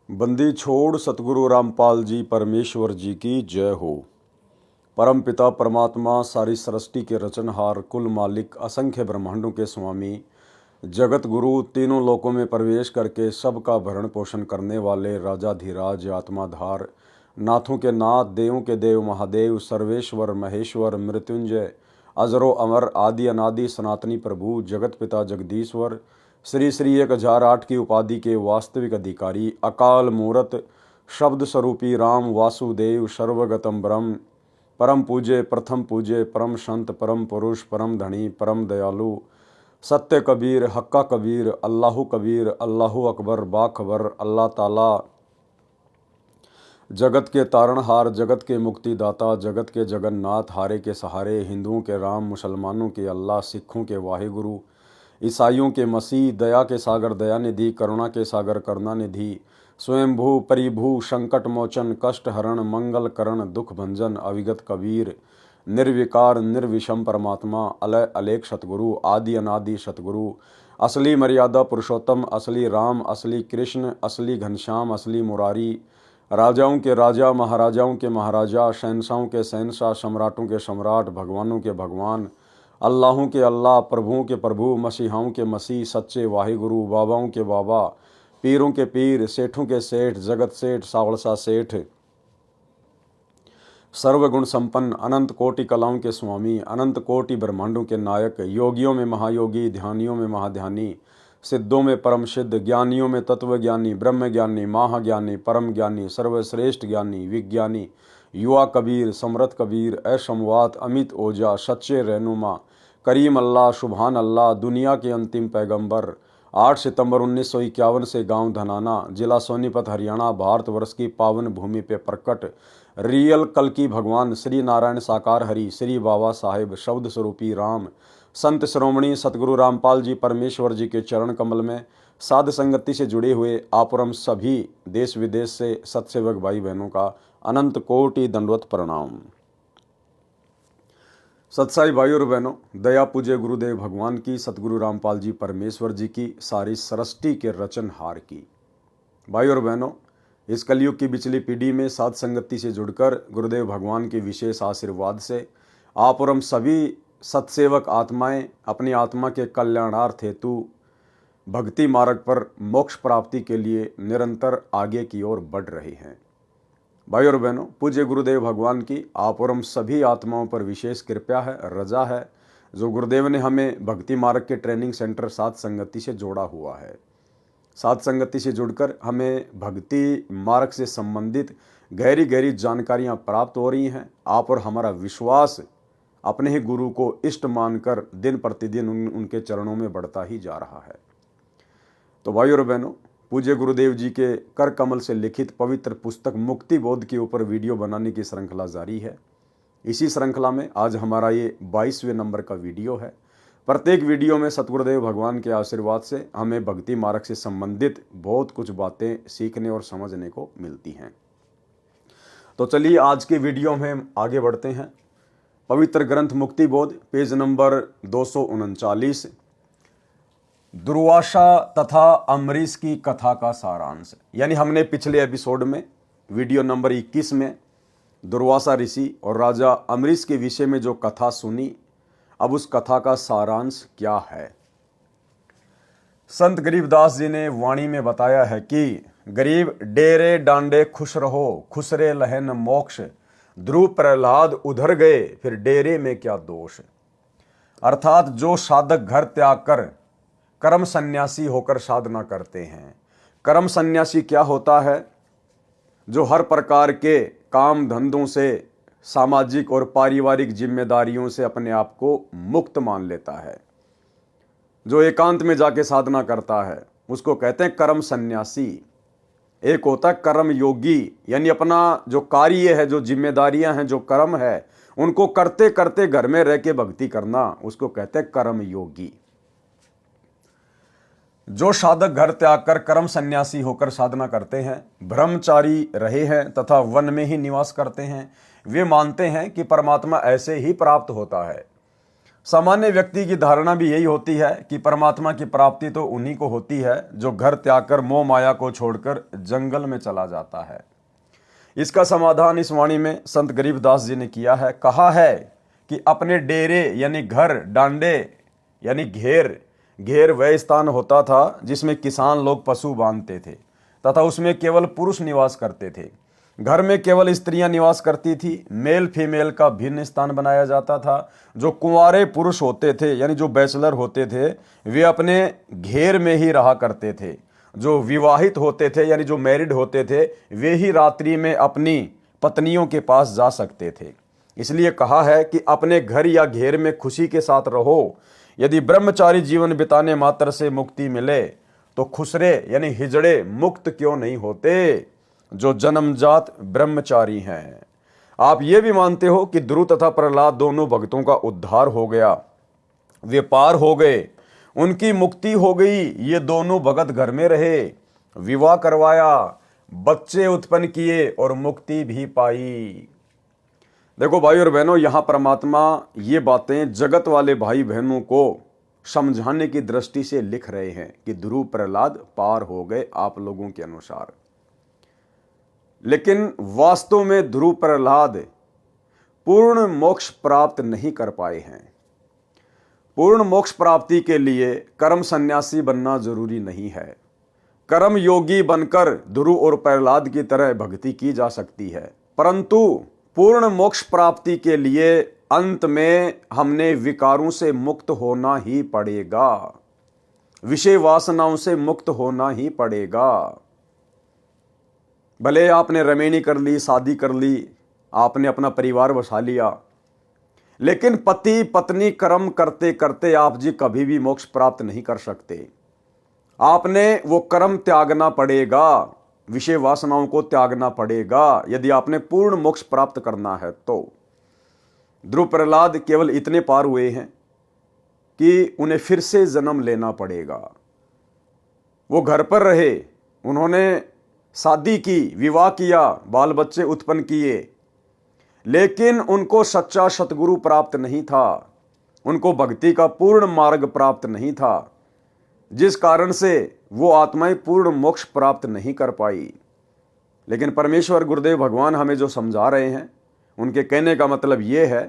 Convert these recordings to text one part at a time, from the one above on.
बंदी छोड़ सतगुरु रामपाल जी परमेश्वर जी की जय हो। परम पिता परमात्मा सारी सृष्टि के रचनहार कुल मालिक असंख्य ब्रह्मांडों के स्वामी जगत गुरु तीनों लोकों में प्रवेश करके सबका भरण पोषण करने वाले राजाधिराज आत्माधार नाथों के नाथ देवों के देव महादेव सर्वेश्वर महेश्वर मृत्युंजय अजरो अमर आदि अनादि सनातनी प्रभु जगत पिता जगदीश्वर श्री श्री 1008 की उपाधि के वास्तविक अधिकारी अकाल मूरत शब्द स्वरूपी राम वासुदेव सर्वगतम ब्रह्म परम पूज्य प्रथम पूज्य परम संत परम पुरुष परम धनी परम दयालु सत्य कबीर हक्का कबीर अल्लाहु अकबर बाखबर अल्लाह ताला जगत के तारणहार जगत के मुक्तिदाता जगत के जगन्नाथ हारे के सहारे हिंदुओं के राम मुसलमानों के अल्लाह सिखों के वाहिगुरु ईसाइयों के मसीह दया के सागर दयानिधि करुणा के सागर करुणानिधि स्वयंभू परिभू संकट मोचन कष्ट हरण मंगल करण दुख भंजन अविगत कबीर निर्विकार निर्विषम परमात्मा अलय अलेख सतगुरु आदि अनादि सतगुरु असली मर्यादा पुरुषोत्तम असली राम असली कृष्ण असली घनश्याम असली मुरारी राजाओं के राजा महाराजाओं के महाराजा शहंशाहों के शहंशाह सम्राटों के सम्राट भगवानों के भगवान अल्लाहों के अल्लाह प्रभुओं के प्रभु मसीहाओं के मसीह सच्चे वाहिगुरु बाबाओं के बाबा पीरों के पीर सेठों के सेठ जगत सेठ सावड़सा सेठ सर्वगुण संपन्न अनंत कोटि कलाओं के स्वामी अनंत कोटि ब्रह्मांडों के नायक योगियों में महायोगी ध्यानियों में महाध्यानी सिद्धों में परम सिद्ध ज्ञानियों में तत्वज्ञानी ब्रह्म ज्ञानी महाज्ञानी परम ज्ञानी सर्वश्रेष्ठ ज्ञानी विज्ञानी युवा कबीर समरथ कबीर असमवात अमित ओजा सच्चे रहनुमा करीम अल्लाह सुभान अल्लाह दुनिया के अंतिम पैगंबर 8 सितंबर 1951 से गांव धनाना जिला सोनीपत हरियाणा भारतवर्ष की पावन भूमि पे प्रकट रियल कल्कि भगवान श्री नारायण साकार हरि श्री बाबा साहेब शब्द स्वरूपी राम संत श्रोमणी सतगुरु रामपाल जी परमेश्वर जी के चरण कमल में साध संगति से जुड़े हुए आपरम सभी देश विदेश से सत्सेवक भाई बहनों का अनंत कोटि दंडवत प्रणाम। सत्साई भाई और बहनों, दया पूज्य गुरुदेव भगवान की सतगुरु रामपाल जी परमेश्वर जी की सारी सृष्टि के रचनहार की भाई और बहनों, इस कलयुग की बिचली पीढ़ी में साध संगति से जुड़कर गुरुदेव भगवान के विशेष आशीर्वाद से आप और हम सभी सत्सेवक आत्माएं अपनी आत्मा के कल्याणार्थ हेतु भक्ति मार्ग पर मोक्ष प्राप्ति के लिए निरंतर आगे की ओर बढ़ रही हैं। भाई और बहनों, पूज्य गुरुदेव भगवान की आप और हम सभी आत्माओं पर विशेष कृपा है रजा है जो गुरुदेव ने हमें भक्ति मार्ग के ट्रेनिंग सेंटर साध संगति से जोड़ा हुआ है। साध संगति से जुड़कर हमें भक्ति मार्ग से संबंधित गहरी गहरी जानकारियां प्राप्त हो रही हैं। आप और हमारा विश्वास अपने ही गुरु को इष्ट मानकर दिन प्रतिदिन उनके चरणों में बढ़ता ही जा रहा है। तो भाई और बहनों, पूज्य गुरुदेव जी के कर कमल से लिखित पवित्र पुस्तक मुक्ति बोध के ऊपर वीडियो बनाने की श्रृंखला जारी है। इसी श्रृंखला में आज हमारा ये 22वें नंबर का वीडियो है। प्रत्येक वीडियो में सतगुरुदेव भगवान के आशीर्वाद से हमें भक्ति मार्ग से संबंधित बहुत कुछ बातें सीखने और समझने को मिलती हैं। तो चलिए आज के वीडियो में हम आगे बढ़ते हैं। पवित्र ग्रंथ मुक्ति बोध पेज नंबर 239 दुर्वासा तथा अम्बरीश की कथा का सारांश। यानी हमने पिछले एपिसोड में वीडियो नंबर 21 में दुर्वासा ऋषि और राजा अम्बरीश के विषय में जो कथा सुनी, अब उस कथा का सारांश क्या है। संत गरीबदास जी ने वाणी में बताया है कि गरीब डेरे डांडे खुश रहो खुसरे लहन मोक्ष ध्रुव प्रहलाद उधर गए फिर डेरे में क्या दोष। अर्थात जो साधक घर त्याग कर कर्म सन्यासी होकर साधना करते हैं। कर्म सन्यासी क्या होता है? जो हर प्रकार के काम धंधों से सामाजिक और पारिवारिक जिम्मेदारियों से अपने आप को मुक्त मान लेता है, जो एकांत में जाके साधना करता है, उसको कहते हैं कर्म सन्यासी। एक होता है कर्म योगी, यानी अपना जो कार्य है, जो जिम्मेदारियां हैं, जो कर्म है, उनको करते करते घर में रह के भक्ति करना, उसको कहते हैं कर्म योगी। जो साधक घर त्याग कर कर्म सन्यासी होकर साधना करते हैं, ब्रह्मचारी रहे हैं तथा वन में ही निवास करते हैं, वे मानते हैं कि परमात्मा ऐसे ही प्राप्त होता है। सामान्य व्यक्ति की धारणा भी यही होती है कि परमात्मा की प्राप्ति तो उन्हीं को होती है जो घर त्याग कर मोह माया को छोड़कर जंगल में चला जाता है। इसका समाधान इस वाणी में संत गरीबदास जी ने किया है। कहा है कि अपने डेरे यानी घर, डांडे यानी घेर, घेर वह स्थान होता था जिसमें किसान लोग पशु बांधते थे तथा उसमें केवल पुरुष निवास करते थे। घर में केवल स्त्रियां निवास करती थी। मेल फीमेल का भिन्न स्थान बनाया जाता था। जो कुंवारे पुरुष होते थे यानी जो बैचलर होते थे वे अपने घेर में ही रहा करते थे। जो विवाहित होते थे यानी जो मैरिड होते थे वे ही रात्रि में अपनी पत्नियों के पास जा सकते थे। इसलिए कहा है कि अपने घर या घेर में खुशी के साथ रहो। यदि ब्रह्मचारी जीवन बिताने मात्र से मुक्ति मिले तो खुसरे यानी हिजड़े मुक्त क्यों नहीं होते जो जन्मजात ब्रह्मचारी हैं। आप ये भी मानते हो कि ध्रुव तथा प्रहलाद दोनों भक्तों का उद्धार हो गया, वे पार हो गए, उनकी मुक्ति हो गई। ये दोनों भगत घर में रहे, विवाह करवाया, बच्चे उत्पन्न किए और मुक्ति भी पाई। देखो भाई और बहनों, यहां परमात्मा ये बातें जगत वाले भाई बहनों को समझाने की दृष्टि से लिख रहे हैं कि ध्रुव प्रहलाद पार हो गए आप लोगों के अनुसार। लेकिन वास्तव में ध्रुव प्रहलाद पूर्ण मोक्ष प्राप्त नहीं कर पाए हैं। पूर्ण मोक्ष प्राप्ति के लिए कर्म सन्यासी बनना जरूरी नहीं है। कर्म योगी बनकर ध्रुव और प्रहलाद की तरह भक्ति की जा सकती है, परंतु पूर्ण मोक्ष प्राप्ति के लिए अंत में हमने विकारों से मुक्त होना ही पड़ेगा, विषय वासनाओं से मुक्त होना ही पड़ेगा। भले आपने रमेणी कर ली, शादी कर ली, आपने अपना परिवार बसा लिया, लेकिन पति पत्नी कर्म करते करते आप जी कभी भी मोक्ष प्राप्त नहीं कर सकते। आपने वो कर्म त्यागना पड़ेगा, विषय वासनाओं को त्यागना पड़ेगा यदि आपने पूर्ण मोक्ष प्राप्त करना है तो। ध्रुव प्रहलाद केवल इतने पार हुए हैं कि उन्हें फिर से जन्म लेना पड़ेगा। वो घर पर रहे, उन्होंने शादी की, विवाह किया, बाल बच्चे उत्पन्न किए, लेकिन उनको सच्चा सतगुरु प्राप्त नहीं था, उनको भक्ति का पूर्ण मार्ग प्राप्त नहीं था, जिस कारण से वो आत्माएं पूर्ण मोक्ष प्राप्त नहीं कर पाई। लेकिन परमेश्वर गुरुदेव भगवान हमें जो समझा रहे हैं, उनके कहने का मतलब ये है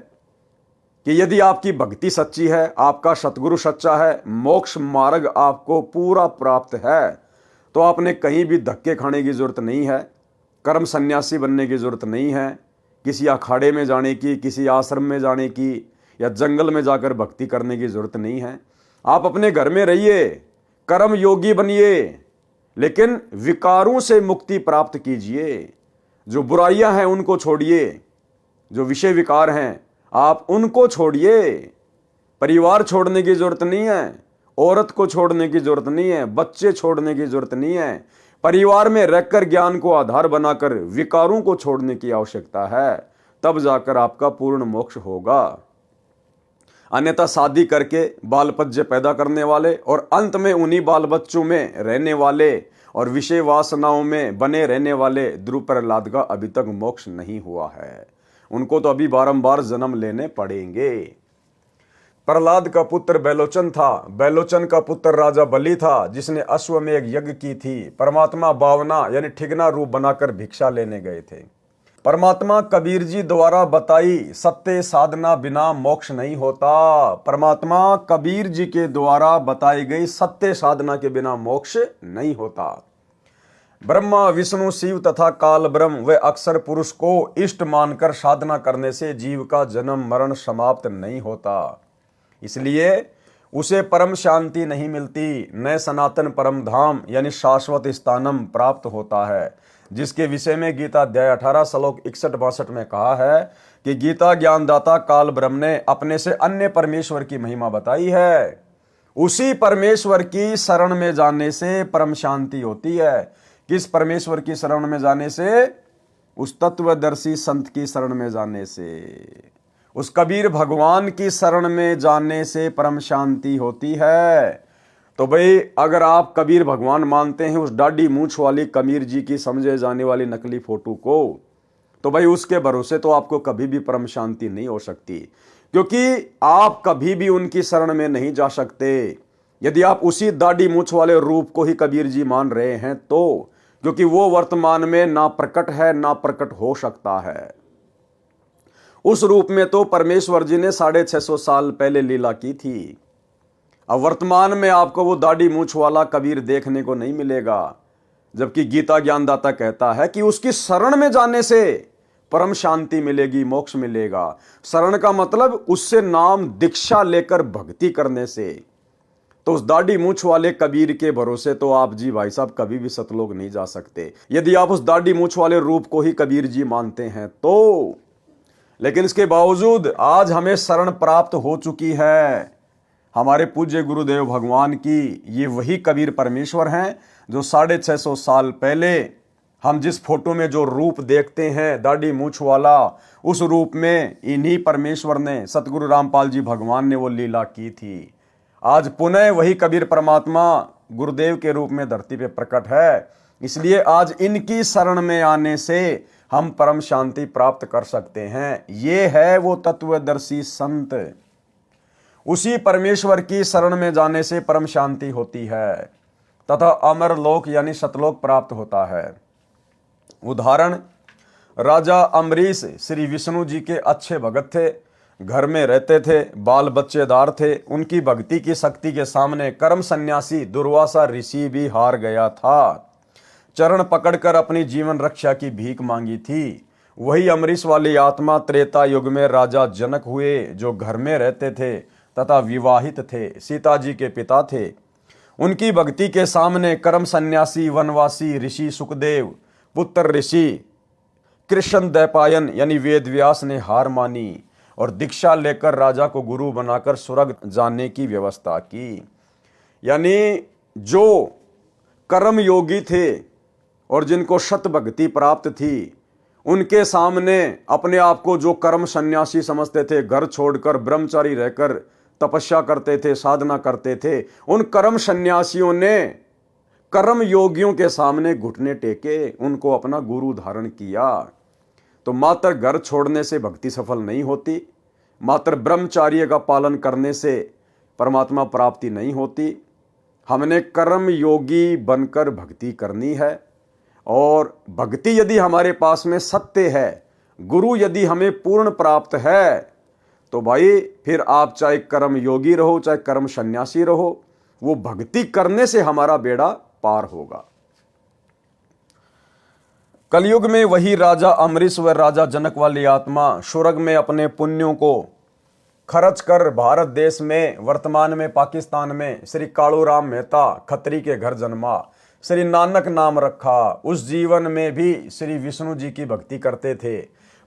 कि यदि आपकी भक्ति सच्ची है, आपका सतगुरु सच्चा है, मोक्ष मार्ग आपको पूरा प्राप्त है, तो आपने कहीं भी धक्के खाने की जरूरत नहीं है, कर्म सन्यासी बनने की जरूरत नहीं है, किसी अखाड़े में जाने की, किसी आश्रम में जाने की या जंगल में जाकर भक्ति करने की जरूरत नहीं है। आप अपने घर में रहिए, कर्म योगी बनिए, लेकिन विकारों से मुक्ति प्राप्त कीजिए। जो बुराइयां हैं उनको छोड़िए, जो विषय विकार हैं आप उनको छोड़िए। परिवार छोड़ने की जरूरत नहीं है, औरत को छोड़ने की जरूरत नहीं है, बच्चे छोड़ने की जरूरत नहीं है। परिवार में रहकर ज्ञान को आधार बनाकर विकारों को छोड़ने की आवश्यकता है, तब जाकर आपका पूर्ण मोक्ष होगा। अन्यथा शादी करके बाल बच्चे पैदा करने वाले और अंत में उन्हीं बाल बच्चों में रहने वाले और विषय वासनाओं में बने रहने वाले ध्रुव प्रहलाद का अभी तक मोक्ष नहीं हुआ है। उनको तो अभी बारंबार जन्म लेने पड़ेंगे। प्रहलाद का पुत्र बैलोचन था, बैलोचन का पुत्र राजा बलि था, जिसने अश्वमेध यज्ञ की थी। परमात्मा बावना यानी ठिगना रूप बनाकर भिक्षा लेने गए थे। परमात्मा कबीर जी द्वारा बताई सत्य साधना बिना मोक्ष नहीं होता। परमात्मा कबीर जी के द्वारा बताई गई सत्य साधना के बिना मोक्ष नहीं होता। ब्रह्मा विष्णु शिव तथा काल ब्रह्म व अक्षर पुरुष को इष्ट मानकर साधना करने से जीव का जन्म मरण समाप्त नहीं होता। इसलिए उसे परम शांति नहीं मिलती, न सनातन परम धाम यानी शाश्वत स्थानम प्राप्त होता है, जिसके विषय में गीता अध्याय 18 श्लोक 61-62 में कहा है कि गीता ज्ञानदाता काल ब्रह्म ने अपने से अन्य परमेश्वर की महिमा बताई है। उसी परमेश्वर की शरण में जाने से परम शांति होती है। किस परमेश्वर की शरण में जाने से? उस तत्वदर्शी संत की शरण में जाने से, उस कबीर भगवान की शरण में जाने से परम शांति होती है। तो भाई अगर आप कबीर भगवान मानते हैं उस डाढ़ी मूंछ वाली कबीर जी की समझे जाने वाली नकली फोटो को, तो भाई उसके भरोसे तो आपको कभी भी परम शांति नहीं हो सकती। क्योंकि आप कभी भी उनकी शरण में नहीं जा सकते यदि आप उसी दाढ़ी मूछ वाले रूप को ही कबीर जी मान रहे हैं तो, क्योंकि वो वर्तमान में ना प्रकट है ना प्रकट हो सकता है। उस रूप में तो परमेश्वर जी ने 650 साल पहले लीला की थी। अब वर्तमान में आपको वो दाढ़ी मूछ वाला कबीर देखने को नहीं मिलेगा, जबकि गीता ज्ञानदाता कहता है कि उसकी शरण में जाने से परम शांति मिलेगी, मोक्ष मिलेगा। शरण का मतलब उससे नाम दीक्षा लेकर भक्ति करने से। तो उस दाढ़ी मूछ वाले कबीर के भरोसे तो आप जी भाई साहब कभी भी सतलोक नहीं जा सकते यदि आप उस दाढ़ी मूछ वाले रूप को ही कबीर जी मानते हैं तो। लेकिन इसके बावजूद आज हमें शरण प्राप्त हो चुकी है हमारे पूज्य गुरुदेव भगवान की। ये वही कबीर परमेश्वर हैं जो 650 साल पहले हम जिस फोटो में जो रूप देखते हैं दाढ़ी मूछ वाला, उस रूप में इन्हीं परमेश्वर ने, सतगुरु रामपाल जी भगवान ने वो लीला की थी। आज पुनः वही कबीर परमात्मा गुरुदेव के रूप में धरती पे प्रकट है। इसलिए आज इनकी शरण में आने से हम परम शांति प्राप्त कर सकते हैं। ये है वो तत्वदर्शी संत। उसी परमेश्वर की शरण में जाने से परम शांति होती है तथा अमर लोक यानी सतलोक प्राप्त होता है। उदाहरण, राजा अम्बरीश श्री विष्णु जी के अच्छे भगत थे, घर में रहते थे, बाल बच्चेदार थे। उनकी भक्ति की शक्ति के सामने कर्म सन्यासी दुर्वासा ऋषि भी हार गया था। चरण पकड़कर अपनी जीवन रक्षा की भीख मांगी थी। वही अम्बरीश वाली आत्मा त्रेता युग में राजा जनक हुए, जो घर में रहते थे तथा विवाहित थे, सीता जी के पिता थे। उनकी भक्ति के सामने कर्म सन्यासी वनवासी ऋषि सुखदेव, पुत्र ऋषि कृष्ण दैपायन यानी वेद व्यास ने हार मानी और दीक्षा लेकर राजा को गुरु बनाकर स्वर्ग जाने की व्यवस्था की। यानी जो कर्म योगी थे और जिनको शत भक्ति प्राप्त थी, उनके सामने अपने आप को जो कर्म सन्यासी समझते थे, घर छोड़कर ब्रह्मचारी रहकर तपस्या करते थे, साधना करते थे, उन कर्म सन्यासियों ने कर्म योगियों के सामने घुटने टेके, उनको अपना गुरु धारण किया। तो मात्र घर छोड़ने से भक्ति सफल नहीं होती, मात्र ब्रह्मचार्य का पालन करने से परमात्मा प्राप्ति नहीं होती। हमने कर्म योगी बनकर भक्ति करनी है। और भक्ति यदि हमारे पास में सत्य है, गुरु यदि हमें पूर्ण प्राप्त है, तो भाई फिर आप चाहे कर्म योगी रहो चाहे कर्म सन्यासी रहो, वो भक्ति करने से हमारा बेड़ा पार होगा। कलयुग में वही राजा अम्बरीश व राजा जनक वाली आत्मा स्वर्ग में अपने पुण्यों को खर्च कर भारत देश में, वर्तमान में पाकिस्तान में श्री कालूराम मेहता खत्री के घर जन्मा, श्री नानक नाम रखा। उस जीवन में भी श्री विष्णु जी की भक्ति करते थे।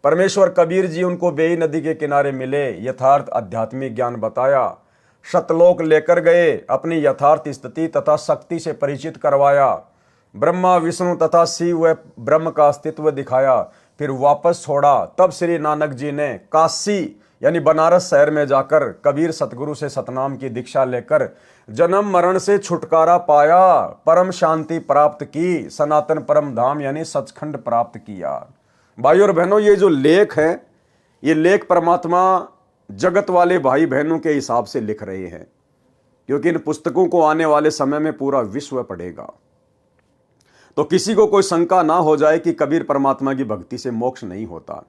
परमेश्वर कबीर जी उनको बेई नदी के किनारे मिले, यथार्थ आध्यात्मिक ज्ञान बताया, सतलोक लेकर गए, अपनी यथार्थ स्थिति तथा शक्ति से परिचित करवाया, ब्रह्मा विष्णु तथा शिव व ब्रह्म का अस्तित्व दिखाया, फिर वापस छोड़ा। तब श्री नानक जी ने काशी यानी बनारस शहर में जाकर कबीर सतगुरु से सतनाम की दीक्षा लेकर जन्म मरण से छुटकारा पाया, परम शांति प्राप्त की, सनातन परम धाम यानी सचखंड प्राप्त किया। भाई और बहनों, ये जो लेख है, ये लेख परमात्मा जगत वाले भाई बहनों के हिसाब से लिख रहे हैं, क्योंकि इन पुस्तकों को आने वाले समय में पूरा विश्व पढ़ेगा। तो किसी को कोई शंका ना हो जाए कि कबीर परमात्मा की भक्ति से मोक्ष नहीं होता।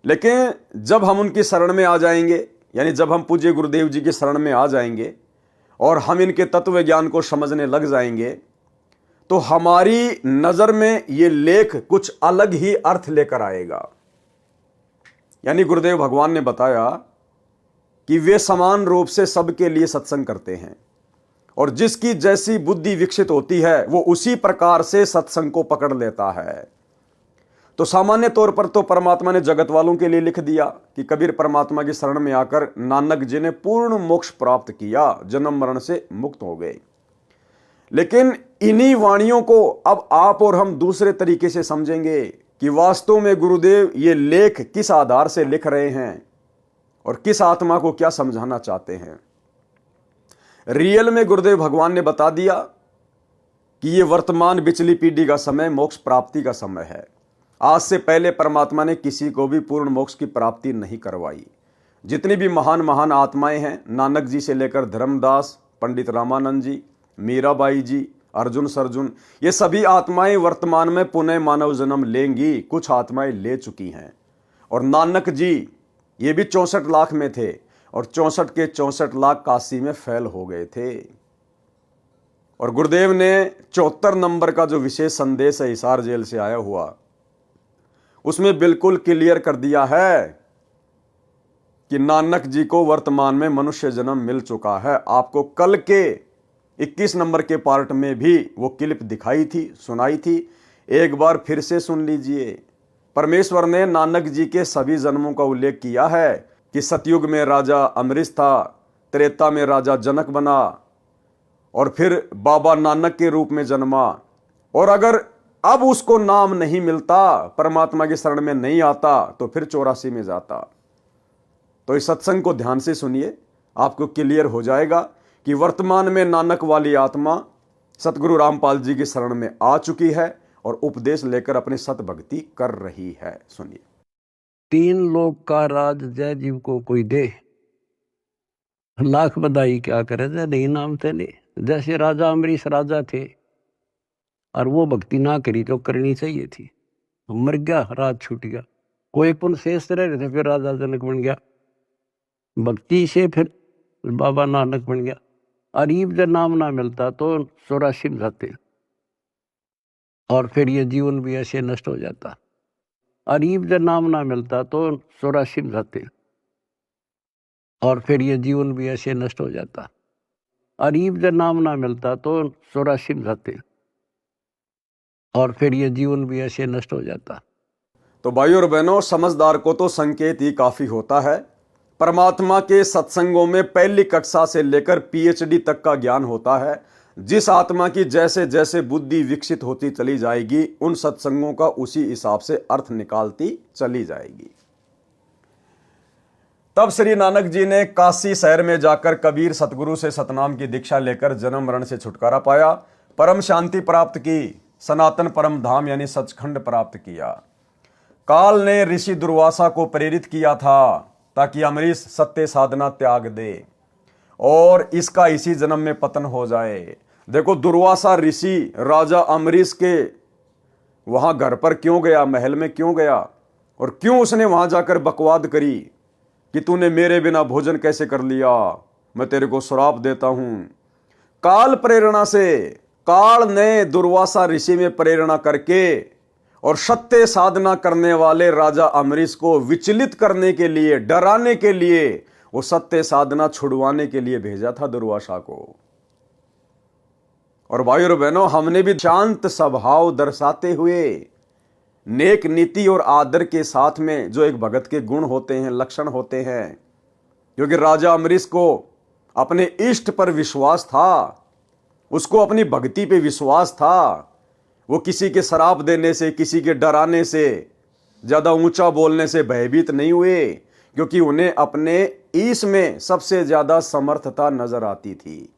लेकिन जब हम उनकी शरण में आ जाएंगे, यानी जब हम पूज्य गुरुदेव जी की शरण में आ जाएंगे और हम इनके तत्व ज्ञान को समझने लग जाएंगे, तो हमारी नजर में ये लेख कुछ अलग ही अर्थ लेकर आएगा। यानी गुरुदेव भगवान ने बताया कि वे समान रूप से सबके लिए सत्संग करते हैं और जिसकी जैसी बुद्धि विकसित होती है वो उसी प्रकार से सत्संग को पकड़ लेता है। तो सामान्य तौर पर तो परमात्मा ने जगत वालों के लिए लिख दिया कि कबीर परमात्मा की शरण में आकर नानक जी ने पूर्ण मोक्ष प्राप्त किया, जन्म मरण से मुक्त हो गए। लेकिन इन्हीं वाणियों को अब आप और हम दूसरे तरीके से समझेंगे कि वास्तव में गुरुदेव ये लेख किस आधार से लिख रहे हैं और किस आत्मा को क्या समझाना चाहते हैं। रियल में गुरुदेव भगवान ने बता दिया कि ये वर्तमान बिचली पीढ़ी का समय मोक्ष प्राप्ति का समय है। आज से पहले परमात्मा ने किसी को भी पूर्ण मोक्ष की प्राप्ति नहीं करवाई। जितनी भी महान महान आत्माएं हैं, नानक जी से लेकर धर्मदास, पंडित रामानंद जी, मीराबाई जी, अर्जुन सरजुन, ये सभी आत्माएं वर्तमान में पुनः मानव जन्म लेंगी। कुछ आत्माएं ले चुकी हैं। और नानक जी ये भी 64 लाख में थे और 64 के 64 लाख काशी में फैल हो गए थे। और गुरुदेव ने 74 नंबर का जो विशेष संदेश है हिसार जेल से आया हुआ, उसमें बिल्कुल क्लियर कर दिया है कि नानक जी को वर्तमान में मनुष्य जन्म मिल चुका है। आपको कल के 21 नंबर के पार्ट में भी वो क्लिप दिखाई थी, सुनाई थी, एक बार फिर से सुन लीजिए। परमेश्वर ने नानक जी के सभी जन्मों का उल्लेख किया है कि सतयुग में राजा अमरीश था, त्रेता में राजा जनक बना और फिर बाबा नानक के रूप में जन्मा। और अगर अब उसको नाम नहीं मिलता, परमात्मा की शरण में नहीं आता, तो फिर 84 में जाता। तो इस सत्संग को ध्यान से सुनिए, आपको क्लियर हो जाएगा कि वर्तमान में नानक वाली आत्मा सतगुरु रामपाल जी की शरण में आ चुकी है और उपदेश लेकर अपनी सत भक्ति कर रही है। सुनिए। 3 लोक का राज जय जीव को कोई दे, लाख बधाई क्या करे जय नहीं नाम थे नहीं। जैसे राजा अमरीश राजा थे और वो भक्ति ना करी तो करनी चाहिए थी, मर गया, राज छूट गया। कोई पुण्य शेष रह रहे थे, फिर राजा जनक बन गया, भक्ति से फिर बाबा नानक बन गया। अरीब जब नाम ना मिलता तो 84 में जाते और फिर ये जीवन भी ऐसे नष्ट हो जाता। अरीब जब नाम ना मिलता तो 84 में जाते और फिर ये जीवन भी ऐसे नष्ट हो जाता। अरीब जब नाम ना मिलता तो 84 में जाते और फिर ये जीवन भी ऐसे नष्ट हो जाता। तो भाइयों और बहनों, समझदार को तो संकेत ही काफी होता है। परमात्मा के सत्संगों में पहली कक्षा से लेकर पीएचडी तक का ज्ञान होता है। जिस आत्मा की जैसे जैसे बुद्धि विकसित होती चली जाएगी, उन सत्संगों का उसी हिसाब से अर्थ निकालती चली जाएगी। तब श्री नानक जी ने काशी शहर में जाकर कबीर सतगुरु से सतनाम की दीक्षा लेकर जन्म मरण से छुटकारा पाया, परम शांति प्राप्त की, सनातन परम धाम यानी सचखंड प्राप्त किया। काल ने ऋषि दुर्वासा को प्रेरित किया था ताकि अमरीश सत्य साधना त्याग दे और इसका इसी जन्म में पतन हो जाए। देखो, दुर्वासा ऋषि राजा अमरीश के वहां घर पर क्यों गया, महल में क्यों गया और क्यों उसने वहां जाकर बकवाद करी कि तूने मेरे बिना भोजन कैसे कर लिया, मैं तेरे को श्राप देता हूं। काल प्रेरणा से, काल ने दुर्वासा ऋषि में प्रेरणा करके और सत्य साधना करने वाले राजा अमरीश को विचलित करने के लिए, डराने के लिए, वो सत्य साधना छुड़वाने के लिए भेजा था दुर्वासा को। और भाइयों और बहनों, हमने भी शांत स्वभाव दर्शाते हुए, नेक नीति और आदर के साथ में जो एक भगत के गुण होते हैं, लक्षण होते हैं, क्योंकि राजा अमरीश को अपने इष्ट पर विश्वास था, उसको अपनी भक्ति पे विश्वास था। वो किसी के शराप देने से, किसी के डराने से, ज्यादा ऊंचा बोलने से भयभीत नहीं हुए, क्योंकि उन्हें अपने ईश में सबसे ज्यादा समर्थता नजर आती थी।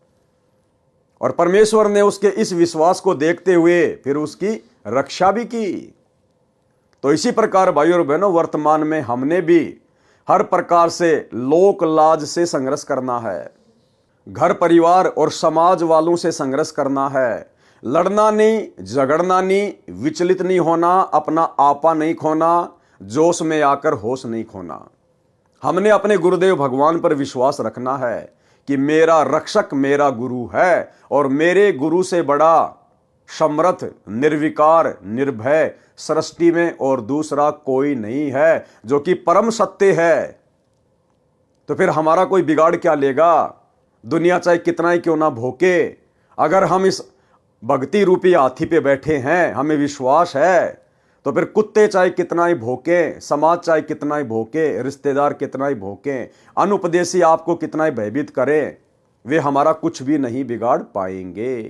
और परमेश्वर ने उसके इस विश्वास को देखते हुए फिर उसकी रक्षा भी की। तो इसी प्रकार भाइयों और बहनों, वर्तमान में हमने भी हर प्रकार से लोक लाज से संघर्ष करना है, घर परिवार और समाज वालों से संघर्ष करना है। लड़ना नहीं, झगड़ना नहीं, विचलित नहीं होना, अपना आपा नहीं खोना, जोश में आकर होश नहीं खोना। हमने अपने गुरुदेव भगवान पर विश्वास रखना है कि मेरा रक्षक मेरा गुरु है और मेरे गुरु से बड़ा समर्थ, निर्विकार, निर्भय सृष्टि में और दूसरा कोई नहीं है, जो कि परम सत्य है। तो फिर हमारा कोई बिगाड़ क्या लेगा? दुनिया चाहे कितना ही क्यों ना भोके, अगर हम इस भक्ति रूपी हाथी पे बैठे हैं, हमें विश्वास है, तो फिर कुत्ते चाहे कितना ही भौंके, समाज चाहे कितना ही भौंके, रिश्तेदार कितना ही भौंके, अनुपदेशी आपको कितना ही भयभीत करें, वे हमारा कुछ भी नहीं बिगाड़ पाएंगे।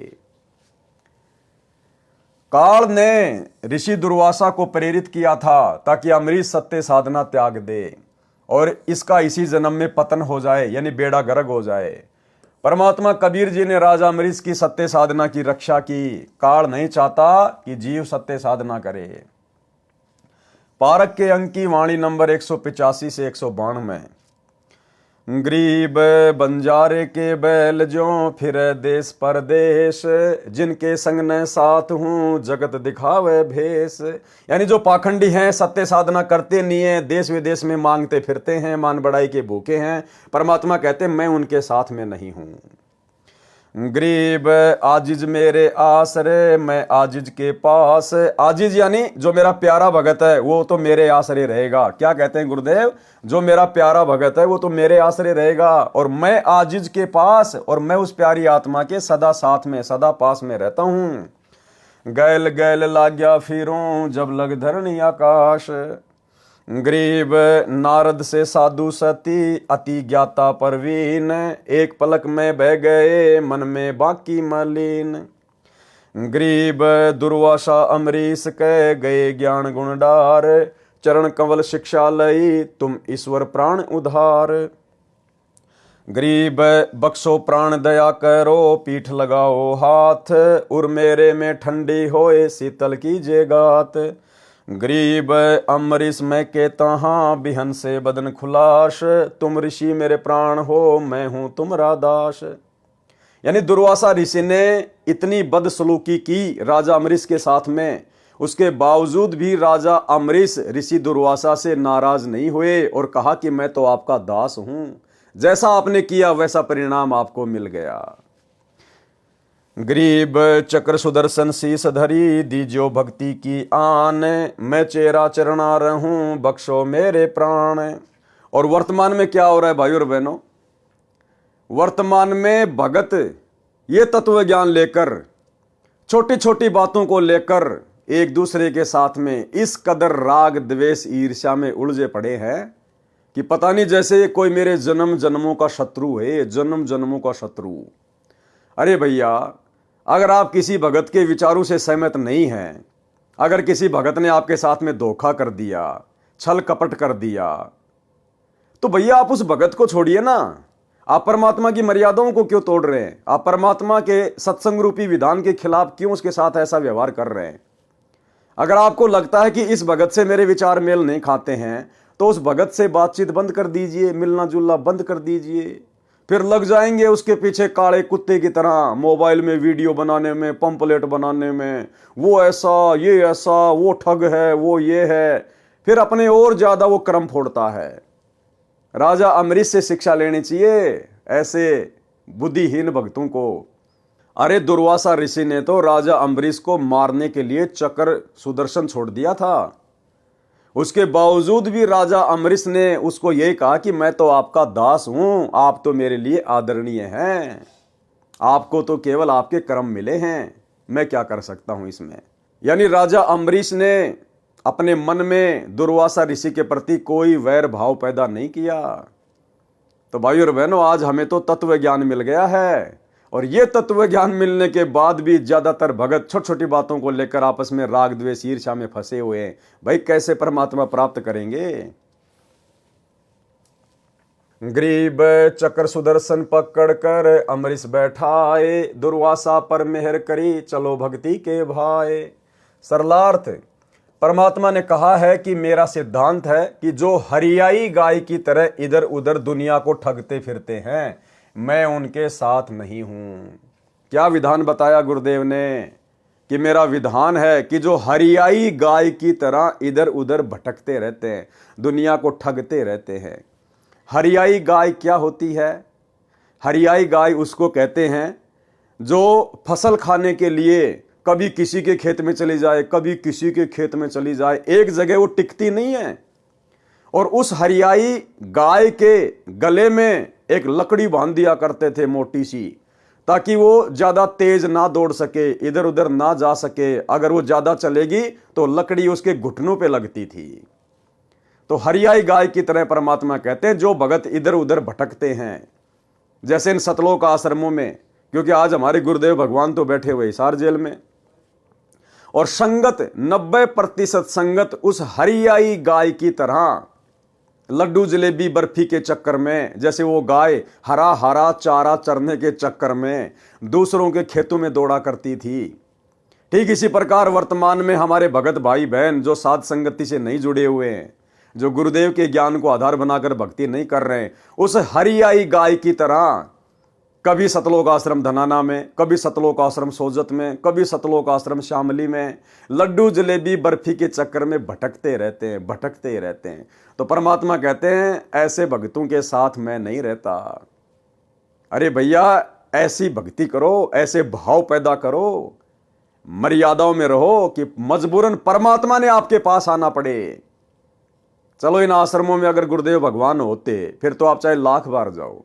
काल ने ऋषि दुर्वासा को प्रेरित किया था ताकि अमरीश सत्य साधना त्याग दे और इसका इसी जन्म में पतन हो जाए, यानी बेड़ा गर्क हो जाए। परमात्मा कबीर जी ने राजा अमरीश की सत्य साधना की रक्षा की। काल नहीं चाहता कि जीव सत्य साधना करे। पारक के अंक की वाणी नंबर 185 से 192 में गरीब बंजारे के बैल ज्यों फिरे देश परदेश, जिनके संग न साथ हूँ जगत दिखावे भेष। यानी जो पाखंडी हैं, सत्य साधना करते नहीं है, देश विदेश में मांगते फिरते हैं, मान बढ़ाई के भूखे हैं, परमात्मा कहते मैं उनके साथ में नहीं हूँ। गरीब आजिज मेरे आसरे, मैं आजिज के पास। आजिज यानी जो मेरा प्यारा भगत है वो तो मेरे आसरे रहेगा। क्या कहते हैं गुरुदेव? जो मेरा प्यारा भगत है वो तो मेरे आसरे रहेगा, और मैं आजिज के पास, और मैं उस प्यारी आत्मा के सदा साथ में, सदा पास में रहता हूं। गैल गैल लाग्या फिरूं जब लग धरणी आकाश। गरीब नारद से साधु सती, अति ज्ञाता परवीन, एक पलक में बह गए मन में बाकी मलिन। गरीब दुर्वासा अमरीश कह गए ज्ञान गुण डार, चरण कंवल शिक्षा लई तुम ईश्वर प्राण उधार। गरीब बख्शो प्राण दया करो, पीठ लगाओ हाथ, उर मेरे में ठंडी होए शीतल कीजिए गात। गरीब अमरीश मैं कहता हाँ बिहन से बदन खुलाश, तुम ऋषि मेरे प्राण हो मैं हूं तुम्हारा दास। यानी दुर्वासा ऋषि ने इतनी बदसलूकी की राजा अमरीश के साथ में, उसके बावजूद भी राजा अमरीश ऋषि दुर्वासा से नाराज नहीं हुए और कहा कि मैं तो आपका दास हूं, जैसा आपने किया वैसा परिणाम आपको मिल गया। गरीब चक्र सुदर्शन शीस धरी, दीजो भक्ति की आन, मैं चेरा चरणा रहूं बख्शो मेरे प्राण। और वर्तमान में क्या हो रहा है भाई और बहनों? वर्तमान में भगत ये तत्व ज्ञान लेकर, छोटी छोटी बातों को लेकर एक दूसरे के साथ में इस कदर राग द्वेष ईर्ष्या में उलझे पड़े हैं कि पता नहीं जैसे कोई मेरे जन्म जन्मों का शत्रु है, जन्म जन्मों का शत्रु। अरे भैया, अगर आप किसी भगत के विचारों से सहमत नहीं हैं, अगर किसी भगत ने आपके साथ में धोखा कर दिया, छल कपट कर दिया, तो भैया आप उस भगत को छोड़िए ना। आप परमात्मा की मर्यादाओं को क्यों तोड़ रहे हैं? आप परमात्मा के सत्संग रूपी विधान के खिलाफ क्यों उसके साथ ऐसा व्यवहार कर रहे हैं? अगर आपको लगता है कि इस भगत से मेरे विचार मेल नहीं खाते हैं, तो उस भगत से बातचीत बंद कर दीजिए, मिलना जुलना बंद कर दीजिए। फिर लग जाएंगे उसके पीछे काले कुत्ते की तरह मोबाइल में वीडियो बनाने में, पंपलेट बनाने में, वो ऐसा ये ऐसा, वो ठग है, वो ये है, फिर अपने और ज्यादा वो क्रम फोड़ता है। राजा अमरीश से शिक्षा लेनी चाहिए ऐसे बुद्धिहीन भक्तों को। अरे दुर्वासा ऋषि ने तो राजा अम्बरीश को मारने के लिए चक्र सुदर्शन छोड़ दिया था, उसके बावजूद भी राजा अमरीश ने उसको यही कहा कि मैं तो आपका दास हूं, आप तो मेरे लिए आदरणीय हैं, आपको तो केवल आपके कर्म मिले हैं, मैं क्या कर सकता हूं इसमें। यानी राजा अम्बरीश ने अपने मन में दुर्वासा ऋषि के प्रति कोई वैर भाव पैदा नहीं किया। तो भाई और बहनों, आज हमें तो तत्व ज्ञान मिल गया है, और ये तत्व ज्ञान मिलने के बाद भी ज्यादातर भगत छोटी छोटी बातों को लेकर आपस में राग द्वेष ईर्ष्या में फंसे हुए हैं। भाई कैसे परमात्मा प्राप्त करेंगे? गरीब चक्र सुदर्शन पकड़ कर अमरीश बैठाए, दुर्वासा पर मेहर करी चलो भक्ति के भाई। सरलार्थ, परमात्मा ने कहा है कि मेरा सिद्धांत है कि जो हरियाई गाय की तरह इधर उधर दुनिया को ठगते फिरते हैं, मैं उनके साथ नहीं हूं। क्या विधान बताया गुरुदेव ने? कि मेरा विधान है कि जो हरियाई गाय की तरह इधर उधर भटकते रहते हैं, दुनिया को ठगते रहते हैं। हरियाई गाय क्या होती है? हरियाई गाय उसको कहते हैं जो फसल खाने के लिए कभी किसी के खेत में चली जाए, कभी किसी के खेत में चली जाए, एक जगह वो टिकती नहीं है। और उस हरियाई गाय के गले में एक लकड़ी बांध दिया करते थे मोटी सी, ताकि वो ज्यादा तेज ना दौड़ सके, इधर उधर ना जा सके। अगर वो ज्यादा चलेगी तो लकड़ी उसके घुटनों पे लगती थी। तो हरियाई गाय की तरह परमात्मा कहते हैं जो भगत इधर उधर भटकते हैं, जैसे इन सतलोक आश्रमों में, क्योंकि आज हमारे गुरुदेव भगवान तो बैठे हुए हिसार जेल में, और संगत 90% संगत उस हरियाई गाय की तरह लड्डू जलेबी बर्फी के चक्कर में, जैसे वो गाय हरा हरा चारा चरने के चक्कर में दूसरों के खेतों में दौड़ा करती थी, ठीक इसी प्रकार वर्तमान में हमारे भगत भाई बहन जो साध संगति से नहीं जुड़े हुए हैं, जो गुरुदेव के ज्ञान को आधार बनाकर भक्ति नहीं कर रहे हैं, उस हरियाई गाय की तरह कभी सतलोक आश्रम धनाना में, कभी सतलोक आश्रम सोजत में, कभी सतलोक आश्रम शामली में लड्डू जलेबी बर्फी के चक्कर में भटकते रहते हैं। तो परमात्मा कहते हैं ऐसे भक्तों के साथ मैं नहीं रहता। अरे भैया, ऐसी भक्ति करो, ऐसे भाव पैदा करो, मर्यादाओं में रहो कि मजबूरन परमात्मा ने आपके पास आना पड़े। चलो इन आश्रमों में अगर गुरुदेव भगवान होते फिर तो आप चाहे लाख बार जाओ,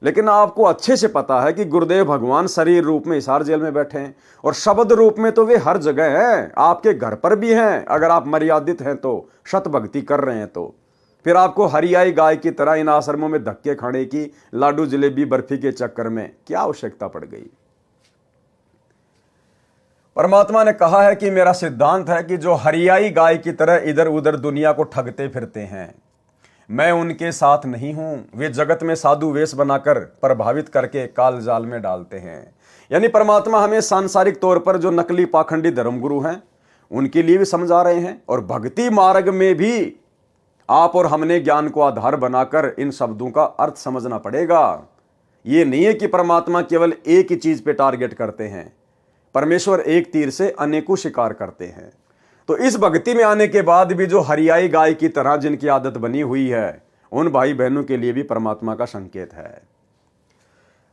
लेकिन आपको अच्छे से पता है कि गुरुदेव भगवान शरीर रूप में हिसार जेल में बैठे हैं और शब्द रूप में तो वे हर जगह हैं, आपके घर पर भी हैं। अगर आप मर्यादित हैं तो, शत भक्ति कर रहे हैं तो फिर आपको हरियाई गाय की तरह इन आश्रमों में धक्के खाने की, लाडू जलेबी बर्फी के चक्कर में क्या आवश्यकता पड़ गई। परमात्मा ने कहा है कि मेरा सिद्धांत है कि जो हरियाई गाय की तरह इधर उधर दुनिया को ठगते फिरते हैं, मैं उनके साथ नहीं हूं। वे जगत में साधु वेश बनाकर प्रभावित करके काल जाल में डालते हैं। यानी परमात्मा हमें सांसारिक तौर पर जो नकली पाखंडी धर्मगुरु हैं उनके लिए भी समझा रहे हैं, और भक्ति मार्ग में भी आप और हमने ज्ञान को आधार बनाकर इन शब्दों का अर्थ समझना पड़ेगा। ये नहीं है कि परमात्मा केवल एक ही चीज पे टारगेट करते हैं, परमेश्वर एक तीर से अनेकों शिकार करते हैं। तो इस भक्ति में आने के बाद भी जो हरियाई गाय की तरह जिनकी आदत बनी हुई है, उन भाई बहनों के लिए भी परमात्मा का संकेत है।